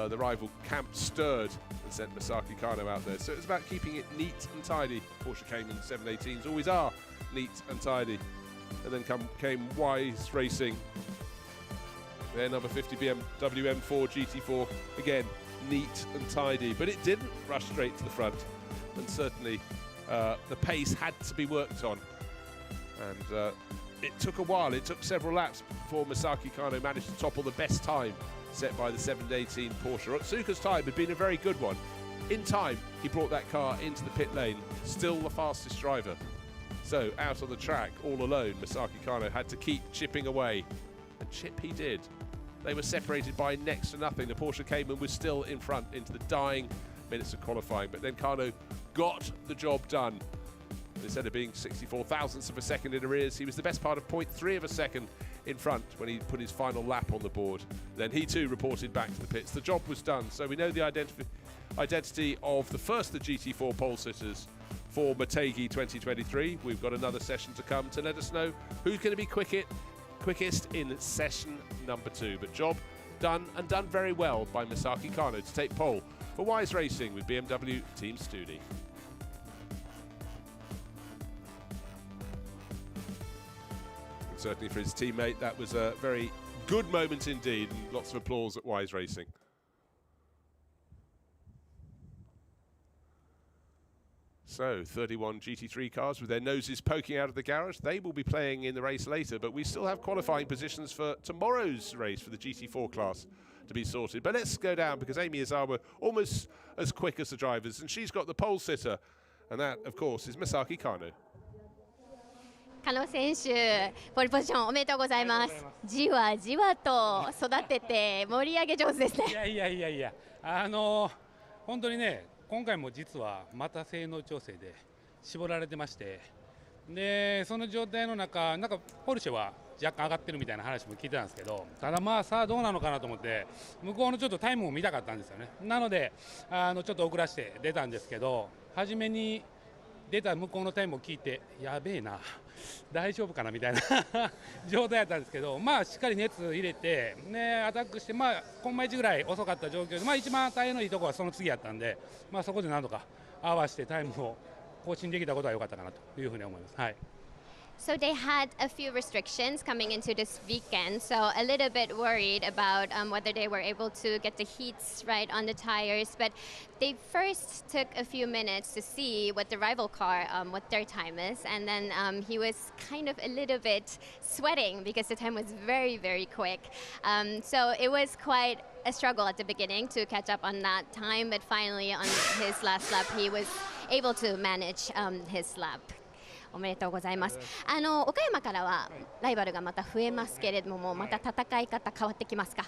Speaker 1: the rival camp stirred and sent Masaki Kano out there. So it was about keeping it neat and tidy. Porsche Cayman 718s always are neat and tidy. And then came Wise Racing. Their number 50 BMW M4 GT4, again, neat and tidy. But it didn't rush straight to the front. And certainly the pace had to be worked on. And it took a while. It took several laps before Masaki Kano managed to topple the best time set by the 718 Porsche. Otsuka's time had been a very good one. In time, he brought that car into the pit lane, still the fastest driver. So out on the track, all alone, Masaki Kano had to keep chipping away. And chip he did. They were separated by next to nothing. The Porsche Cayman was still in front into the dying minutes of qualifying. But then Kano got the job done. Instead of being 64 thousandths of a second in arrears, he was the best part of 0.3 of a second in front when he put his final lap on the board. Then he too reported back to the pits. The job was done. So we know the identity of the first of the GT4 pole sitters for Motegi 2023. We've got another session to come to let us know who's going to be quickest in session number 2. But job done, and done very well by Masaki Kano to take pole for Wise Racing with BMW Team Studi. Certainly for his teammate, that was a very good moment indeed, and lots of applause at Wise Racing. So 31 GT3 cars with their noses poking out of the garage. They will be playing in the race later, but we still have qualifying positions for tomorrow's race for the GT4 class to be sorted. But let's go down because Amy Izawa almost as quick as the drivers, and she's got the pole sitter, and that, of course, is Masaki Kano.
Speaker 2: 加納選手、ポールポジションおめでとうございます。じわじわと育てて盛り上げ上手ですね。
Speaker 4: いや、本当にね、今回も実はまた性能調整で絞られてまして、でその状態の中、なんかポルシェは若干上がってるみたいな話も聞いてたんですけど、ただまあさあどうなのかなと思って、向こうのちょっとタイムを見たかったんですよね。なのでちょっと遅らせて出たんですけど、初めに出た向こうのタイムを聞いて、やべえな、大丈夫かなみたいな状態だったんですけど、まあしっかり熱入れて、ね、アタックして、まあコンマ1ぐらい遅かった状況で、まあ一番大変のいいところはその次やったんで、まあそこでなんとか合わせてタイムを更新できたことは良かったかなというふうに思います。はい。
Speaker 2: So they had a few restrictions coming into this weekend, so a little bit worried about whether they were able to get the heats right on the tires. But they first took a few minutes to see what the rival car, what their time is, and then he was kind of a little bit sweating because the time was very, very quick. So it was quite a struggle at the beginning to catch up on that time, but finally on his last lap he was able to manage his lap. おめでとうございます。岡山からはライバルがまた増えますけれども、また戦い方変わってきますか？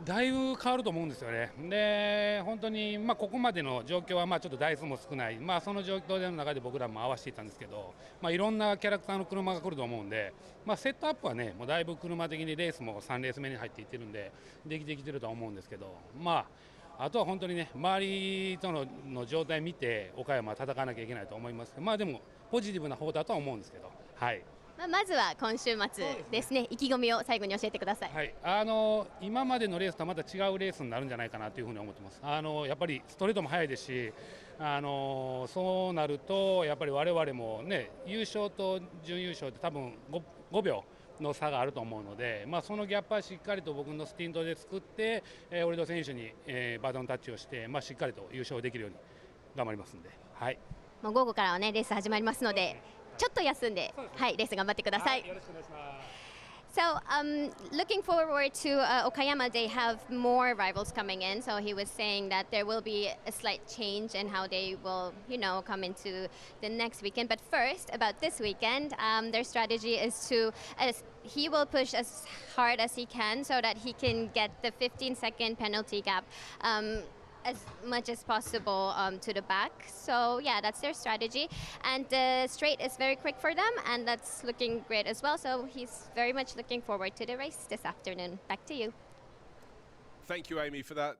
Speaker 4: だいぶ変わると思うんですよね。で本当に、まあ、ここまでの状況はまあちょっと台数も少ない、まあ、その状況の中で僕らも合わせていたんですけど、まあ、いろんなキャラクターの車が来ると思うんで、まあ、セットアップはねもうだいぶ車的にレースも3レース目に入っていってるんでできてきてるとは思うんですけど、まああとは本当にね周りとの状態見て岡山は戦わなきゃいけないと思いますけど、まあでもポジティブな方だとは思うんですけど、はい。
Speaker 2: まずは今週末ですね、意気込みを最後に教えてください。
Speaker 4: はい、今までのレースとはまた違うレースになるんじゃないかなというふうに思ってます。やっぱりストレートも速いですし、そうなるとやっぱり我々もね優勝と準優勝って多分 5秒の差があると思うので、まあ、そのギャップはしっかりと僕のスティントで作って、オリド選手に、バトンタッチをして、まあ、しっかりと優勝できるように頑張りますんで、はい。
Speaker 2: もう午後からはねレース始まりますので、ちょっと休んで、はい、レース頑張ってください。
Speaker 4: よろしくお願いします。
Speaker 2: So, looking forward to Okayama, they have more rivals coming in. So he was saying that there will be a slight change in how they will, come into the next weekend. But first, about this weekend, their strategy is he will push as hard as he can so that he can get the 15-second penalty gap. As much as possible to the back. So yeah, that's their strategy. And the straight is very quick for them, and that's looking great as well. So he's very much looking forward to the race this afternoon. Back to you.
Speaker 1: Thank you, Amy, for that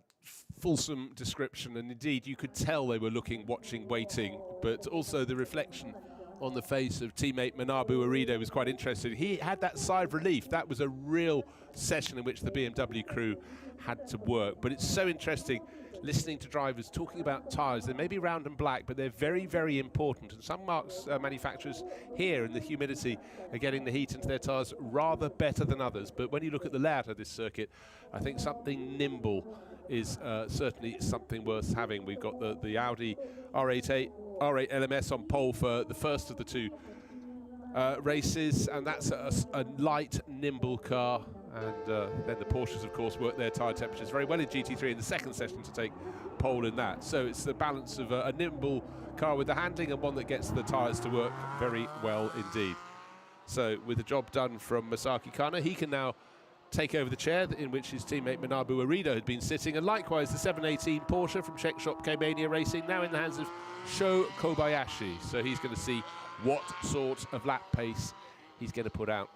Speaker 1: fulsome description. And indeed, you could tell they were looking, watching, waiting, but also the reflection on the face of teammate Manabu Arido was quite interesting. He had that sigh of relief. That was a real session in which the BMW crew had to work. But it's so interesting listening to drivers talking about tyres. They may be round and black, but they're very, very important. And some manufacturers here in the humidity are getting the heat into their tyres rather better than others. But when you look at the layout of this circuit, I think something nimble is certainly something worth having. We've got the Audi R8 LMS on pole for the first of the two races, and that's a light, nimble car. And then the Porsches, of course, work their tyre temperatures very well in GT3 in the second session to take pole in that. So it's the balance of a nimble car with the handling and one that gets the tyres to work very well indeed. So with the job done from Masaki Kano, he can now take over the chair in which his teammate Manabu Arido had been sitting. And likewise, the 718 Porsche from Czech shop K-Mania Racing, now in the hands of Sho Kobayashi. So he's going to see what sort of lap pace he's going to put out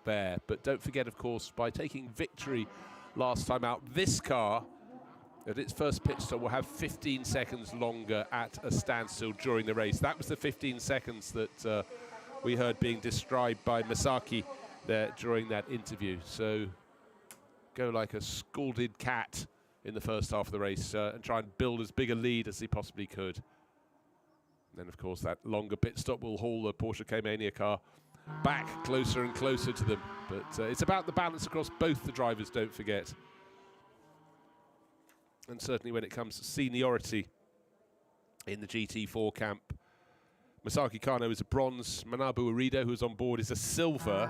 Speaker 1: there. But don't forget, of course, by taking victory last time out, this car at its first pit stop will have 15 seconds longer at a standstill during the race. That was the 15 seconds that we heard being described by Masaki there during that interview. So go like a scalded cat in the first half of the race and try and build as big a lead as he possibly could. And then, of course, that longer pit stop will haul the Porsche K-Mania car back closer and closer to them. But it's about the balance across both the drivers, don't forget. And certainly when it comes to seniority in the GT4 camp, Masaki Kano is a bronze. Manabu Urido, who's on board, is a silver.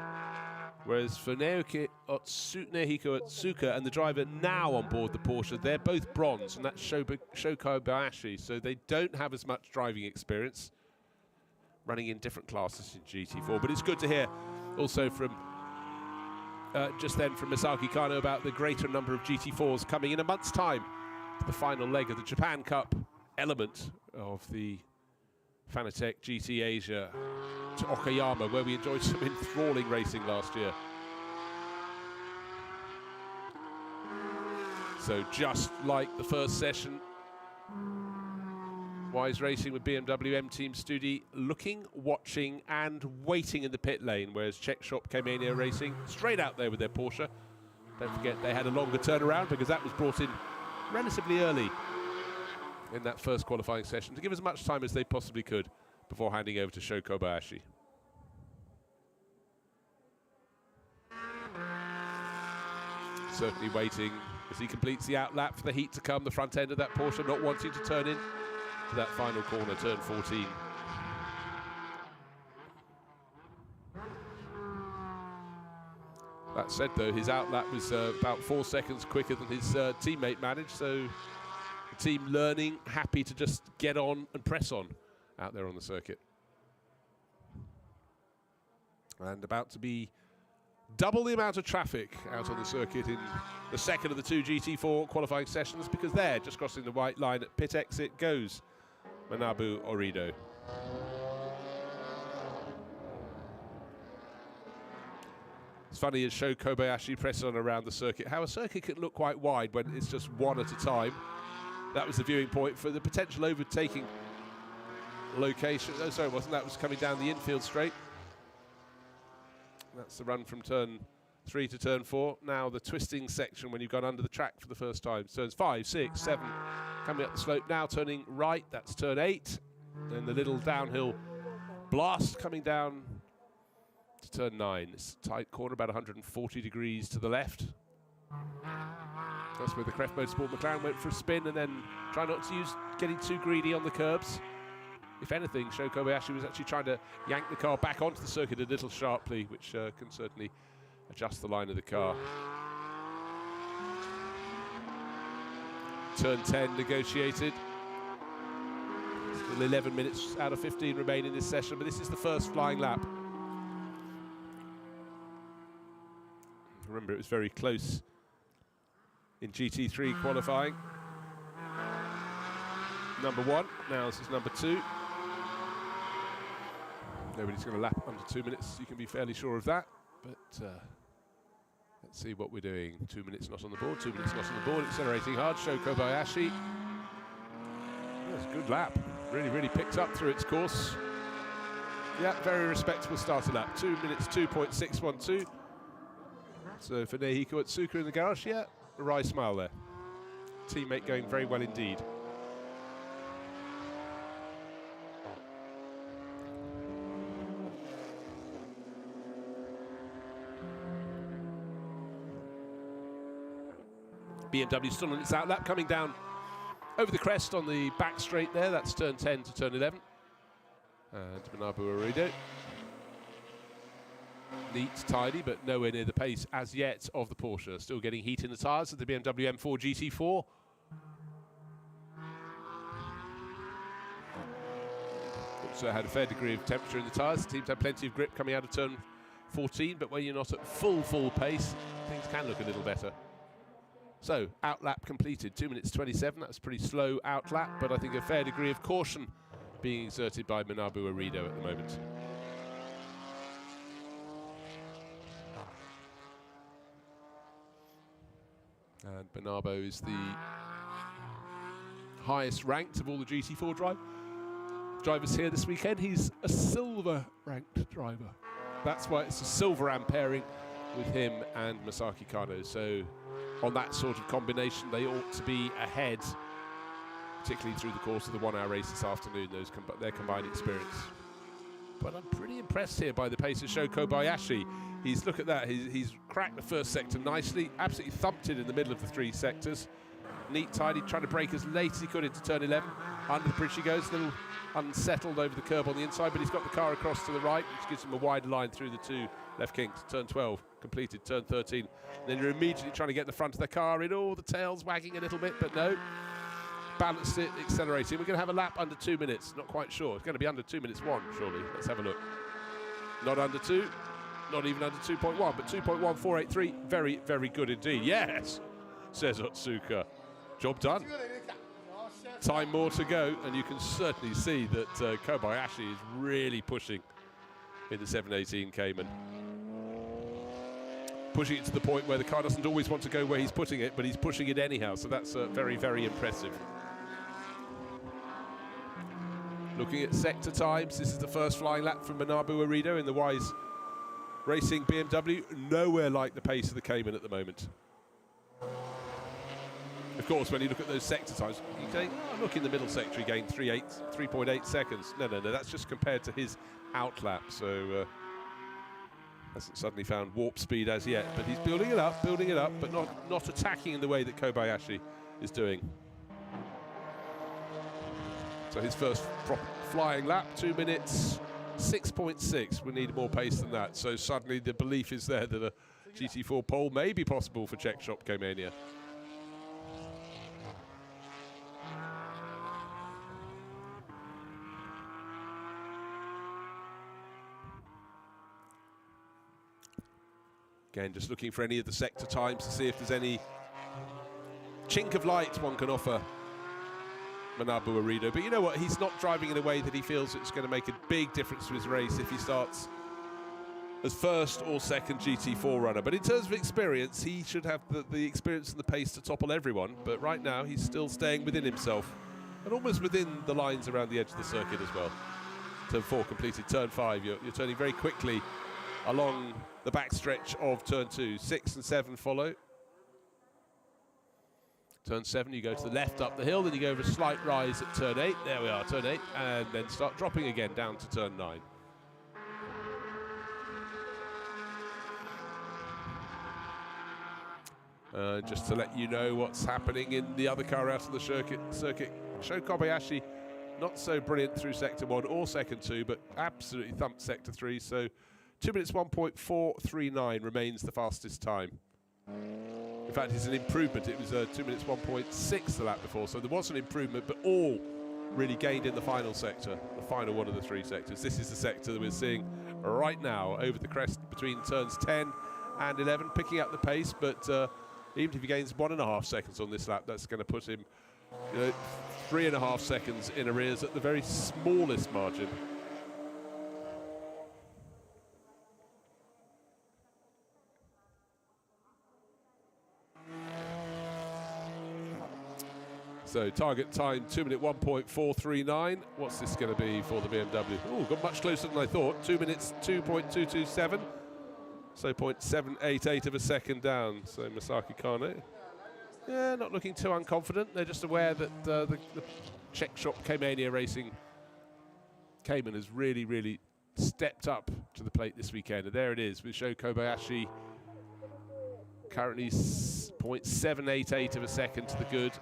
Speaker 1: Whereas for Nehiko Otsuka and the driver now on board the Porsche, they're both bronze, and that's Shoko Kobayashi. So they don't have as much driving experience, running in different classes in GT4. But it's good to hear also from just then from Masaki Kano about the greater number of GT4s coming in a month's time to the final leg of the Japan Cup element of the Fanatec GT Asia to Okayama, where we enjoyed some enthralling racing last year. So just like the first session, Wise Racing with BMW M Team Studi looking, watching and waiting in the pit lane, whereas Czech Shop Kemania Racing straight out there with their Porsche. Don't forget they had a longer turnaround because that was brought in relatively early in that first qualifying session to give as much time as they possibly could before handing over to Sho Kobayashi. Certainly waiting as he completes the outlap for the heat to come, the front end of that Porsche not wanting to turn in to that final corner, turn 14. That said though, his outlap was about 4 seconds quicker than his teammate managed, so the team learning, happy to just get on and press on out there on the circuit. And about to be double the amount of traffic out on the circuit in the second of the 2 GT4 qualifying sessions, because there, just crossing the white line at pit exit, goes Manabu Urido. It's funny as Sho Kobayashi presses on around the circuit, how a circuit can look quite wide when it's just one at a time. That was the viewing point for the potential overtaking location. Oh, sorry, it wasn't. That was coming down the infield straight. That's the run from turn 3 to turn 4. Now the twisting section when you've gone under the track for the first time. Turns 5, 6, 7, coming up the slope now, turning right. That's turn 8. Then the little downhill blast coming down to turn 9. It's a tight corner, about 140 degrees to the left. That's where the Kref Motorsport McLaren went for a spin and then try not to use getting too greedy on the curbs. If anything, Sho Kobayashi was actually trying to yank the car back onto the circuit a little sharply, which can certainly adjust the line of the car. Turn 10 negotiated. Still 11 minutes out of 15 remain in this session, but this is the first flying lap. Remember, it was very close in GT3 qualifying. Number 1, now this is number 2. Nobody's going to lap under 2 minutes, you can be fairly sure of that. But let's see what we're doing. 2 minutes not on the board, 2 minutes not on the board, accelerating hard. Sho Kobayashi. That's a good lap. Really, really picked up through its course. Yeah, very respectable starter lap. 2 minutes, 2.612. So for Nehiko Otsuka in the garage, yeah, a wry smile there. Teammate going very well indeed. BMW still on its outlap, coming down over the crest on the back straight there. That's turn 10 to turn 11. And Manabu Urido. Neat, tidy, but nowhere near the pace as yet of the Porsche. Still getting heat in the tyres of the BMW M4 GT4. Also had a fair degree of temperature in the tyres. The teams had plenty of grip coming out of turn 14, but when you're not at full pace, things can look a little better. So, outlap completed, 2 minutes 27. That's a pretty slow outlap, but I think a fair degree of caution being exerted by Manabu Urido at the moment. And Manabu is the highest ranked of all the GT4 drivers here this weekend. He's a silver ranked driver. That's why it's a silver-am pairing with him and Masaki Kano. So on that sort of combination, they ought to be ahead, particularly through the course of the 1 hour race this afternoon, their combined experience. But I'm pretty impressed here by the pace of Sho Kobayashi. Look at that, he's cracked the first sector nicely, absolutely thumped it in the middle of the 3 sectors, Neat, tidy, trying to brake as late as he could into turn 11. Under the bridge he goes, a little unsettled over the curb on the inside, but he's got the car across to the right, which gives him a wider line through the two left kinks. Turn 12 completed, turn 13. Then you're immediately trying to get in the front of the car in, all the tails wagging a little bit, but no. Balanced it, accelerating. We're going to have a lap under 2 minutes. Not quite sure. It's going to be under 2 minutes 1, surely. Let's have a look. Not under 2, not even under 2.1, but 2.1483. Very, very good indeed. Yes, says Otsuka. Job done. Time more to go, and you can certainly see that Kobayashi is really pushing in the 718 Cayman. Pushing it to the point where the car doesn't always want to go where he's putting it, but he's pushing it anyhow, so that's very, very impressive. Looking at sector times, this is the first flying lap from Manabu Arido in the Wise Racing BMW. Nowhere like the pace of the Cayman at the moment. Of course, when you look at those sector times, you think, oh, look, in the middle sector he gained 3.8 seconds. No, that's just compared to his outlap, so hasn't suddenly found warp speed as yet, but he's building it up, but not attacking in the way that Kobayashi is doing. So his first proper flying lap, 2 minutes 6.6. We need more pace than that. So suddenly the belief is there that a GT4 pole may be possible for Czech Shop K-Mania. Again, just looking for any of the sector times to see if there's any chink of light one can offer Manabu Arido. But you know what? He's not driving in a way that he feels it's going to make a big difference to his race if he starts as first or second GT4 runner. But in terms of experience, he should have the experience and the pace to topple everyone. But right now, he's still staying within himself and almost within the lines around the edge of the circuit as well. Turn 4 completed. Turn 5, you're turning very quickly along the backstretch of turn 2. 6 and 7 follow. Turn 7, you go to the left up the hill, then you go over a slight rise at turn 8. There we are, turn 8, and then start dropping again down to turn 9. Just to let you know what's happening in the other car out of the circuit. Sho Kobayashi, not so brilliant through sector 1 or second 2, but absolutely thumped sector 3. So 2 minutes 1.439 remains the fastest time. In fact, it's an improvement. It was 2 minutes 1.6 the lap before, so there was an improvement, but all really gained in the final sector, the final one of the 3 sectors. This is the sector that we're seeing right now over the crest between turns 10 and 11, picking up the pace, but even if he gains 1.5 seconds on this lap, that's going to put him 3.5 seconds in arrears at the very smallest margin. So target time 2 minute 1.439. What's this going to be for the BMW? Oh, got much closer than I thought. 2 minutes 2.227. So 0.788 of a second down. So Masaki Kane, yeah, not looking too unconfident. They're just aware that the Czech Shop K-Mania Racing Cayman has really, really stepped up to the plate this weekend. And there it is with Sho Kobayashi. Currently 0.788 of a second to the good.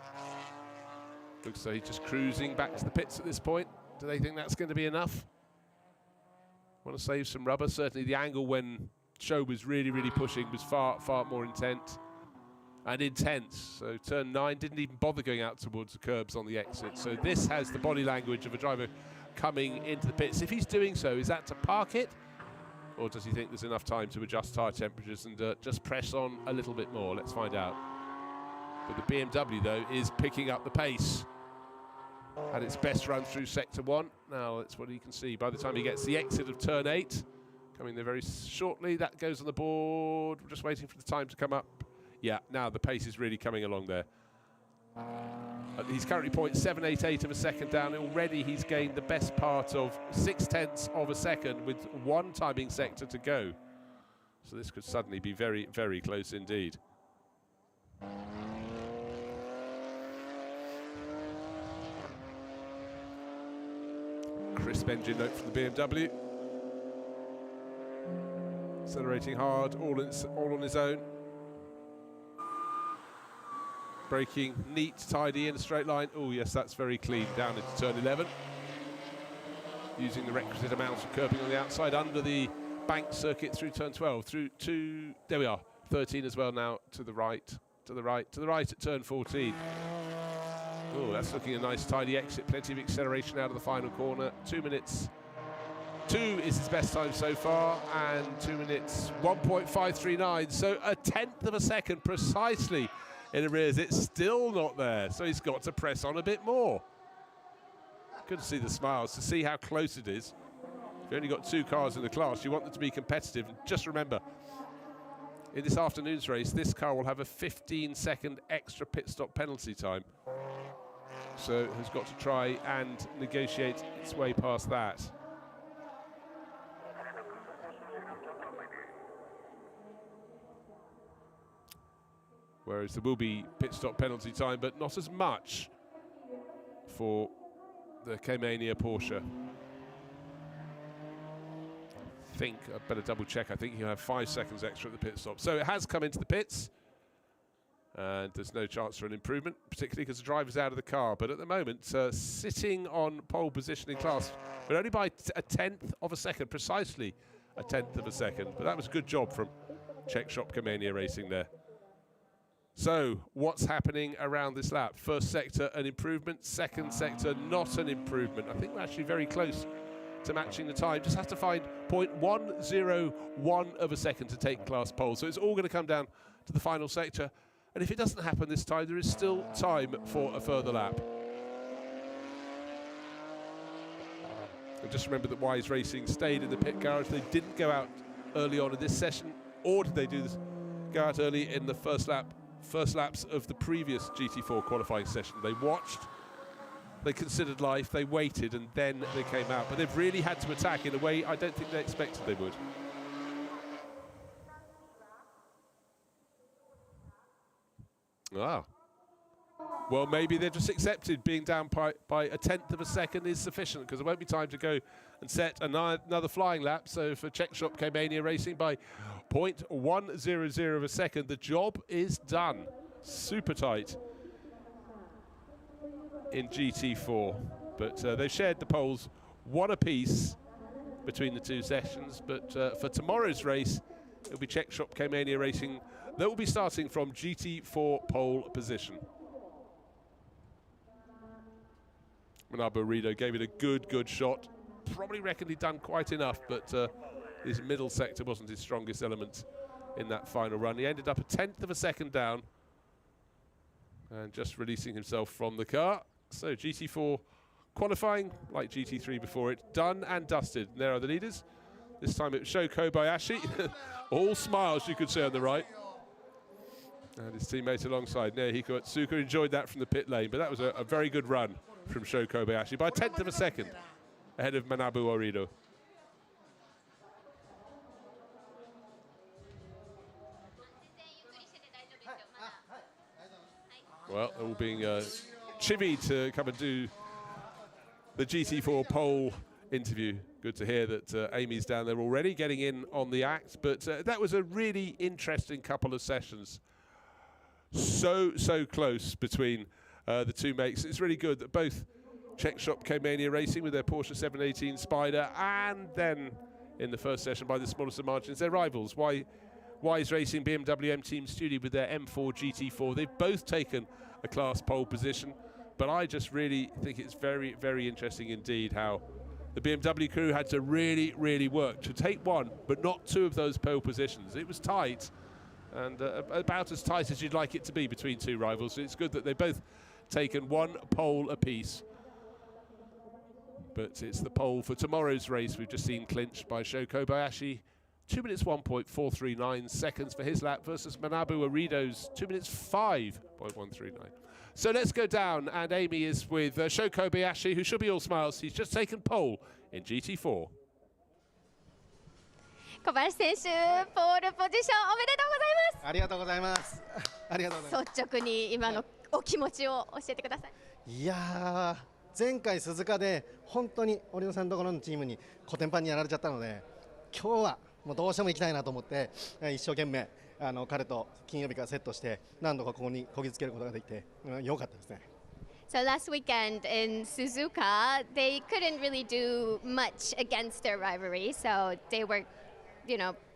Speaker 1: Looks like he's just cruising back to the pits at this point. Do they think that's going to be enough? Want to save some rubber? Certainly the angle when Sho was really, really pushing was far, far more intense. So turn 9 didn't even bother going out towards the curbs on the exit. So this has the body language of a driver coming into the pits. If he's doing so, is that to park it? Or does he think there's enough time to adjust tyre temperatures and just press on a little bit more? Let's find out. But the BMW, though, is picking up the pace. Had its best run through sector 1. Now, that's what you can see. By the time he gets the exit of turn 8, coming there very shortly, that goes on the board. We're just waiting for the time to come up. Yeah, now the pace is really coming along there. He's currently 0.788 of a second down. Already he's gained the best part of 0.6 of a second with 1 timing sector to go. So this could suddenly be very, very close indeed. Crisp engine note from the BMW. Accelerating hard, all on his own. Braking neat, tidy in a straight line. Oh yes, that's very clean down into turn 11. Using the requisite amount of curbing on the outside under the bank circuit through turn 12, through to, there we are, 13 as well now, to the right, to the right, to the right at turn 14. Oh, that's looking a nice tidy exit, plenty of acceleration out of the final corner. 2 minutes 2 is his best time so far, and 2 minutes 1.539, so a tenth of a second precisely in arrears. It's still not there, so he's got to press on a bit more. Good to see the smiles, to see how close it is. You've only got 2 cars in the class, you want them to be competitive. And just remember, in this afternoon's race, this car will have a 15-second extra pit stop penalty time. So has got to try and negotiate its way past that. Whereas there will be pit stop penalty time, but not as much for the K-Mania Porsche. I think I'd better double check. I think he'll have 5 seconds extra at the pit stop. So it has come into the pits, and there's no chance for an improvement, particularly because the driver's out of the car. But at the moment, sitting on pole position in class, but only by a tenth of a second, precisely a tenth of a second. But that was a good job from Czech Shop K-Mania Racing there. So, what's happening around this lap? First sector, an improvement. Second sector, not an improvement. I think we're actually very close to matching the time. Just have to find 0.101 of a second to take class pole. So it's all going to come down to the final sector. And if it doesn't happen this time, there is still time for a further lap. And just remember that Wise Racing stayed in the pit garage. They didn't go out early on in this session, or did they go out early in the first laps of the previous GT4 qualifying session. They watched, they considered life, they waited, and then they came out. But they've really had to attack in a way I don't think they expected they would. Ah. Well, maybe they've just accepted being down by a tenth of a second is sufficient, because there won't be time to go and set another flying lap. So for Czech Shop K-Mania Racing, by 0.100 of a second, the job is done. Super tight in GT4. But they've shared the poles, 1 apiece between the 2 sessions. But for tomorrow's race, it'll be Czech Shop K-Mania Racing. That will be starting from GT4 pole position. Manabu Rido gave it a good shot. Probably reckoned he'd done quite enough, but his middle sector wasn't his strongest element in that final run. He ended up a tenth of a second down and just releasing himself from the car. So GT4 qualifying, like GT3 before it, done and dusted. And there are the leaders. This time it was Sho Kobayashi. All smiles, you could say, on the right. And his teammate alongside, Naohiko Atsuka, enjoyed that from the pit lane, but that was a very good run from Sho Kobayashi by a tenth of a second ahead of Manabu Orido. Well, they're all being chivied to come and do the GT4 pole interview. Good to hear that Amy's down there already, getting in on the act. But that was a really interesting couple of sessions. So close between the 2 makes. It's really good that both Czech Shop K-Mania Racing with their Porsche 718 Spider, and then in the first session by the smallest of margins, their rivals, Wise Racing BMW M Team Studio with their M4 GT4. They've both taken a class pole position, but I just really think it's very interesting indeed how the BMW crew had to really work to take 1, but not 2 of those pole positions. It was tight, and about as tight as you'd like it to be between 2 rivals. So it's good that they've both taken 1 pole apiece. But it's the pole for tomorrow's race we've just seen clinched by Sho Kobayashi. 2 minutes 1.439 seconds for his lap versus Manabu Orido's 2 minutes 5.139. So let's go down, and Amy is with Sho Kobayashi, who should be all smiles. He's just taken pole in GT4.
Speaker 2: 小林選手、ポールポジションおめでとうございます。
Speaker 6: ありがとうございます。ありがとうございます。
Speaker 2: 率直に今のお気持ちを教えてください。
Speaker 6: いやー、前回鈴鹿で本当に織野さんのところのチームにコテンパンにやられちゃったので、今日はもうどうしても行きたいなと思って一生懸命彼と金曜日からセットして何度かここにこぎつけることができて、良かったですね。
Speaker 2: So last weekend in Suzuka, they couldn't really do much against their rivalry. So they were,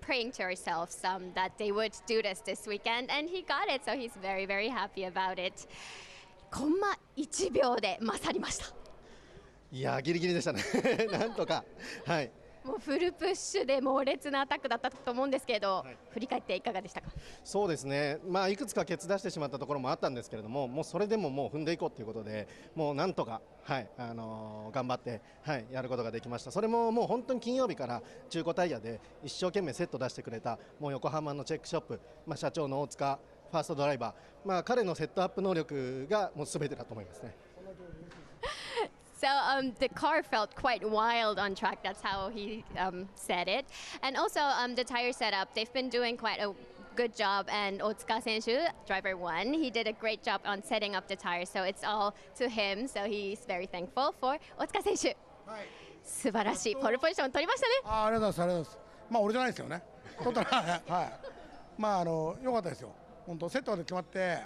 Speaker 2: praying to ourselves that they would do this weekend, and he got it. So he's very, very happy about it. コンマ1秒で勝りました。
Speaker 6: いやギリギリでしたね。なんとか、はい。
Speaker 2: もうフルプッシュで猛烈なアタックだったと思うんですけど、振り返っていかがでしたか？
Speaker 6: そうですね、いくつかケツ出してしまったところもあったんですけれども、もうそれでももう踏んでいこうということで、もうなんとか、頑張って、やることができました。それももう本当に金曜日から中古タイヤで一生懸命セット出してくれた、もう横浜のチェックショップ、社長の大塚、ファーストドライバー、彼のセットアップ能力がもう全てだと思いますね。
Speaker 2: So the car felt quite wild on track. That's how he said it. And also the tire setup, they've been doing quite a good job. And Otsuka Senshu, driver 1, he did a great job on setting up the tires. So it's all to him. So he's very thankful for Otsuka Senshu. 素晴らしいポールポジション取りましたね。
Speaker 7: ありがとうございます。俺じゃないですよね。取ったら良かったですよ。本当セットで決まって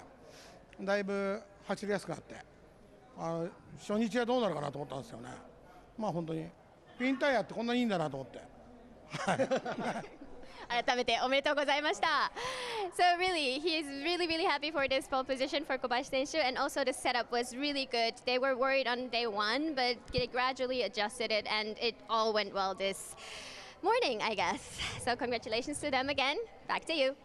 Speaker 7: だいぶ走りやすくなって。初日はどうなるかなと思ったんですよね。本当にピンタイヤってこんなにいいんだなと思って。
Speaker 2: 改めておめでとうございました。So really, he is really, really happy for this pole position for Kobayashi Senshu, and also the setup was really good. They were worried on day 1, but they gradually adjusted it, and it all went well this morning, I guess. So congratulations to them again. Back to you.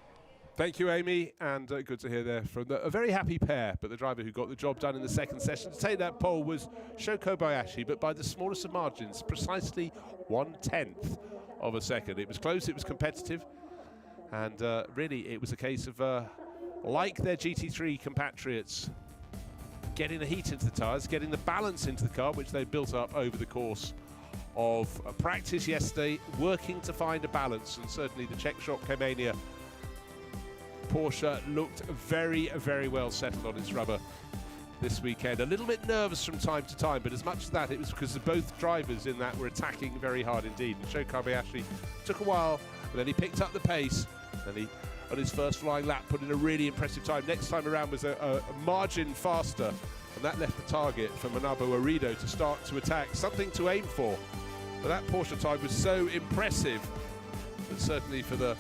Speaker 1: Thank you, Amy, and good to hear there from a very happy pair. But the driver who got the job done in the second session to take that pole was Sho Kobayashi, but by the smallest of margins, precisely 1/10 of a second. It was close, it was competitive, and really it was a case of, like their GT3 compatriots, getting the heat into the tyres, getting the balance into the car, which they built up over the course of practice yesterday, working to find a balance, and certainly the Czech shop Kemania Porsche looked very, very well settled on its rubber this weekend. A little bit nervous from time to time, but as much as that, it was because both drivers in that were attacking very hard indeed. And Sho Kobayashi took a while, but then he picked up the pace, and he, on his first flying lap, put in a really impressive time. Next time around was a margin faster, and that left the target for Manabu Arido to start to attack, something to aim for. But that Porsche time was so impressive that certainly for the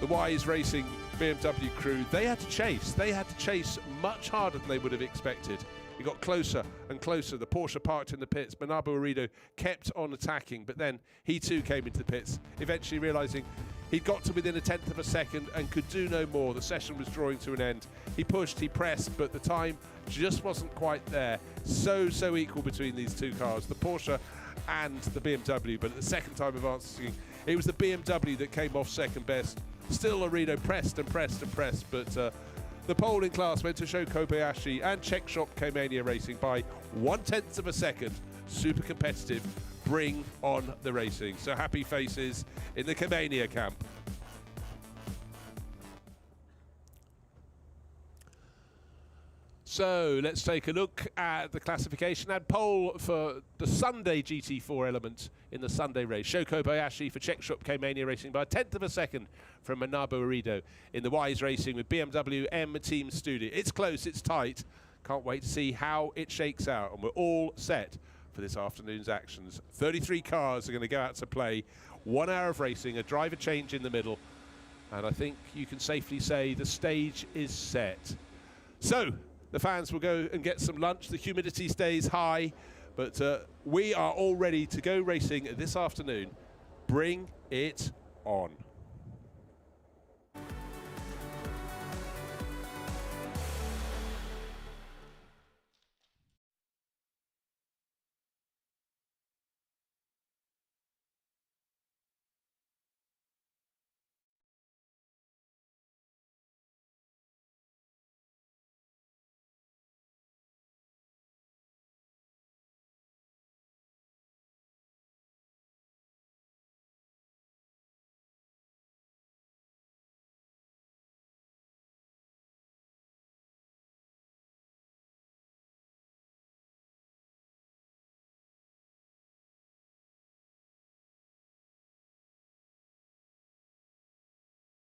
Speaker 1: Wise Racing BMW crew, they had to chase much harder than they would have expected. It got closer and closer. The Porsche parked in the pits. Manabu Arido kept on attacking, but then he too came into the pits, eventually realizing he'd got to within 1/10 of a second and could do no more. The session was drawing to an end. He pushed, he pressed, but the time just wasn't quite there. So equal between these two cars, the Porsche and the BMW, but at the second time of answering, it was the BMW that came off second best. Still, Arido pressed and pressed and pressed, but the pole in class went to Sho Kobayashi and Czech shop Kemania Racing by 1/10 of a second. Super competitive. Bring on the racing. So happy faces in the Kemania camp. So let's take a look at the classification and pole for the Sunday GT4 element in the Sunday race. Sho Kobayashi for Czech shop Kemania Racing by 1/10 of a second from Manabu Arido in the Wise Racing with BMW M Team Studio. It's close, it's tight. Can't wait to see how it shakes out, and we're all set for this afternoon's actions. 33 cars are going to go out to play. 1 hour of racing, a driver change in the middle, and I think you can safely say the stage is set. So the fans will go and get some lunch. The humidity stays high, but we are all ready to go racing this afternoon. Bring it on.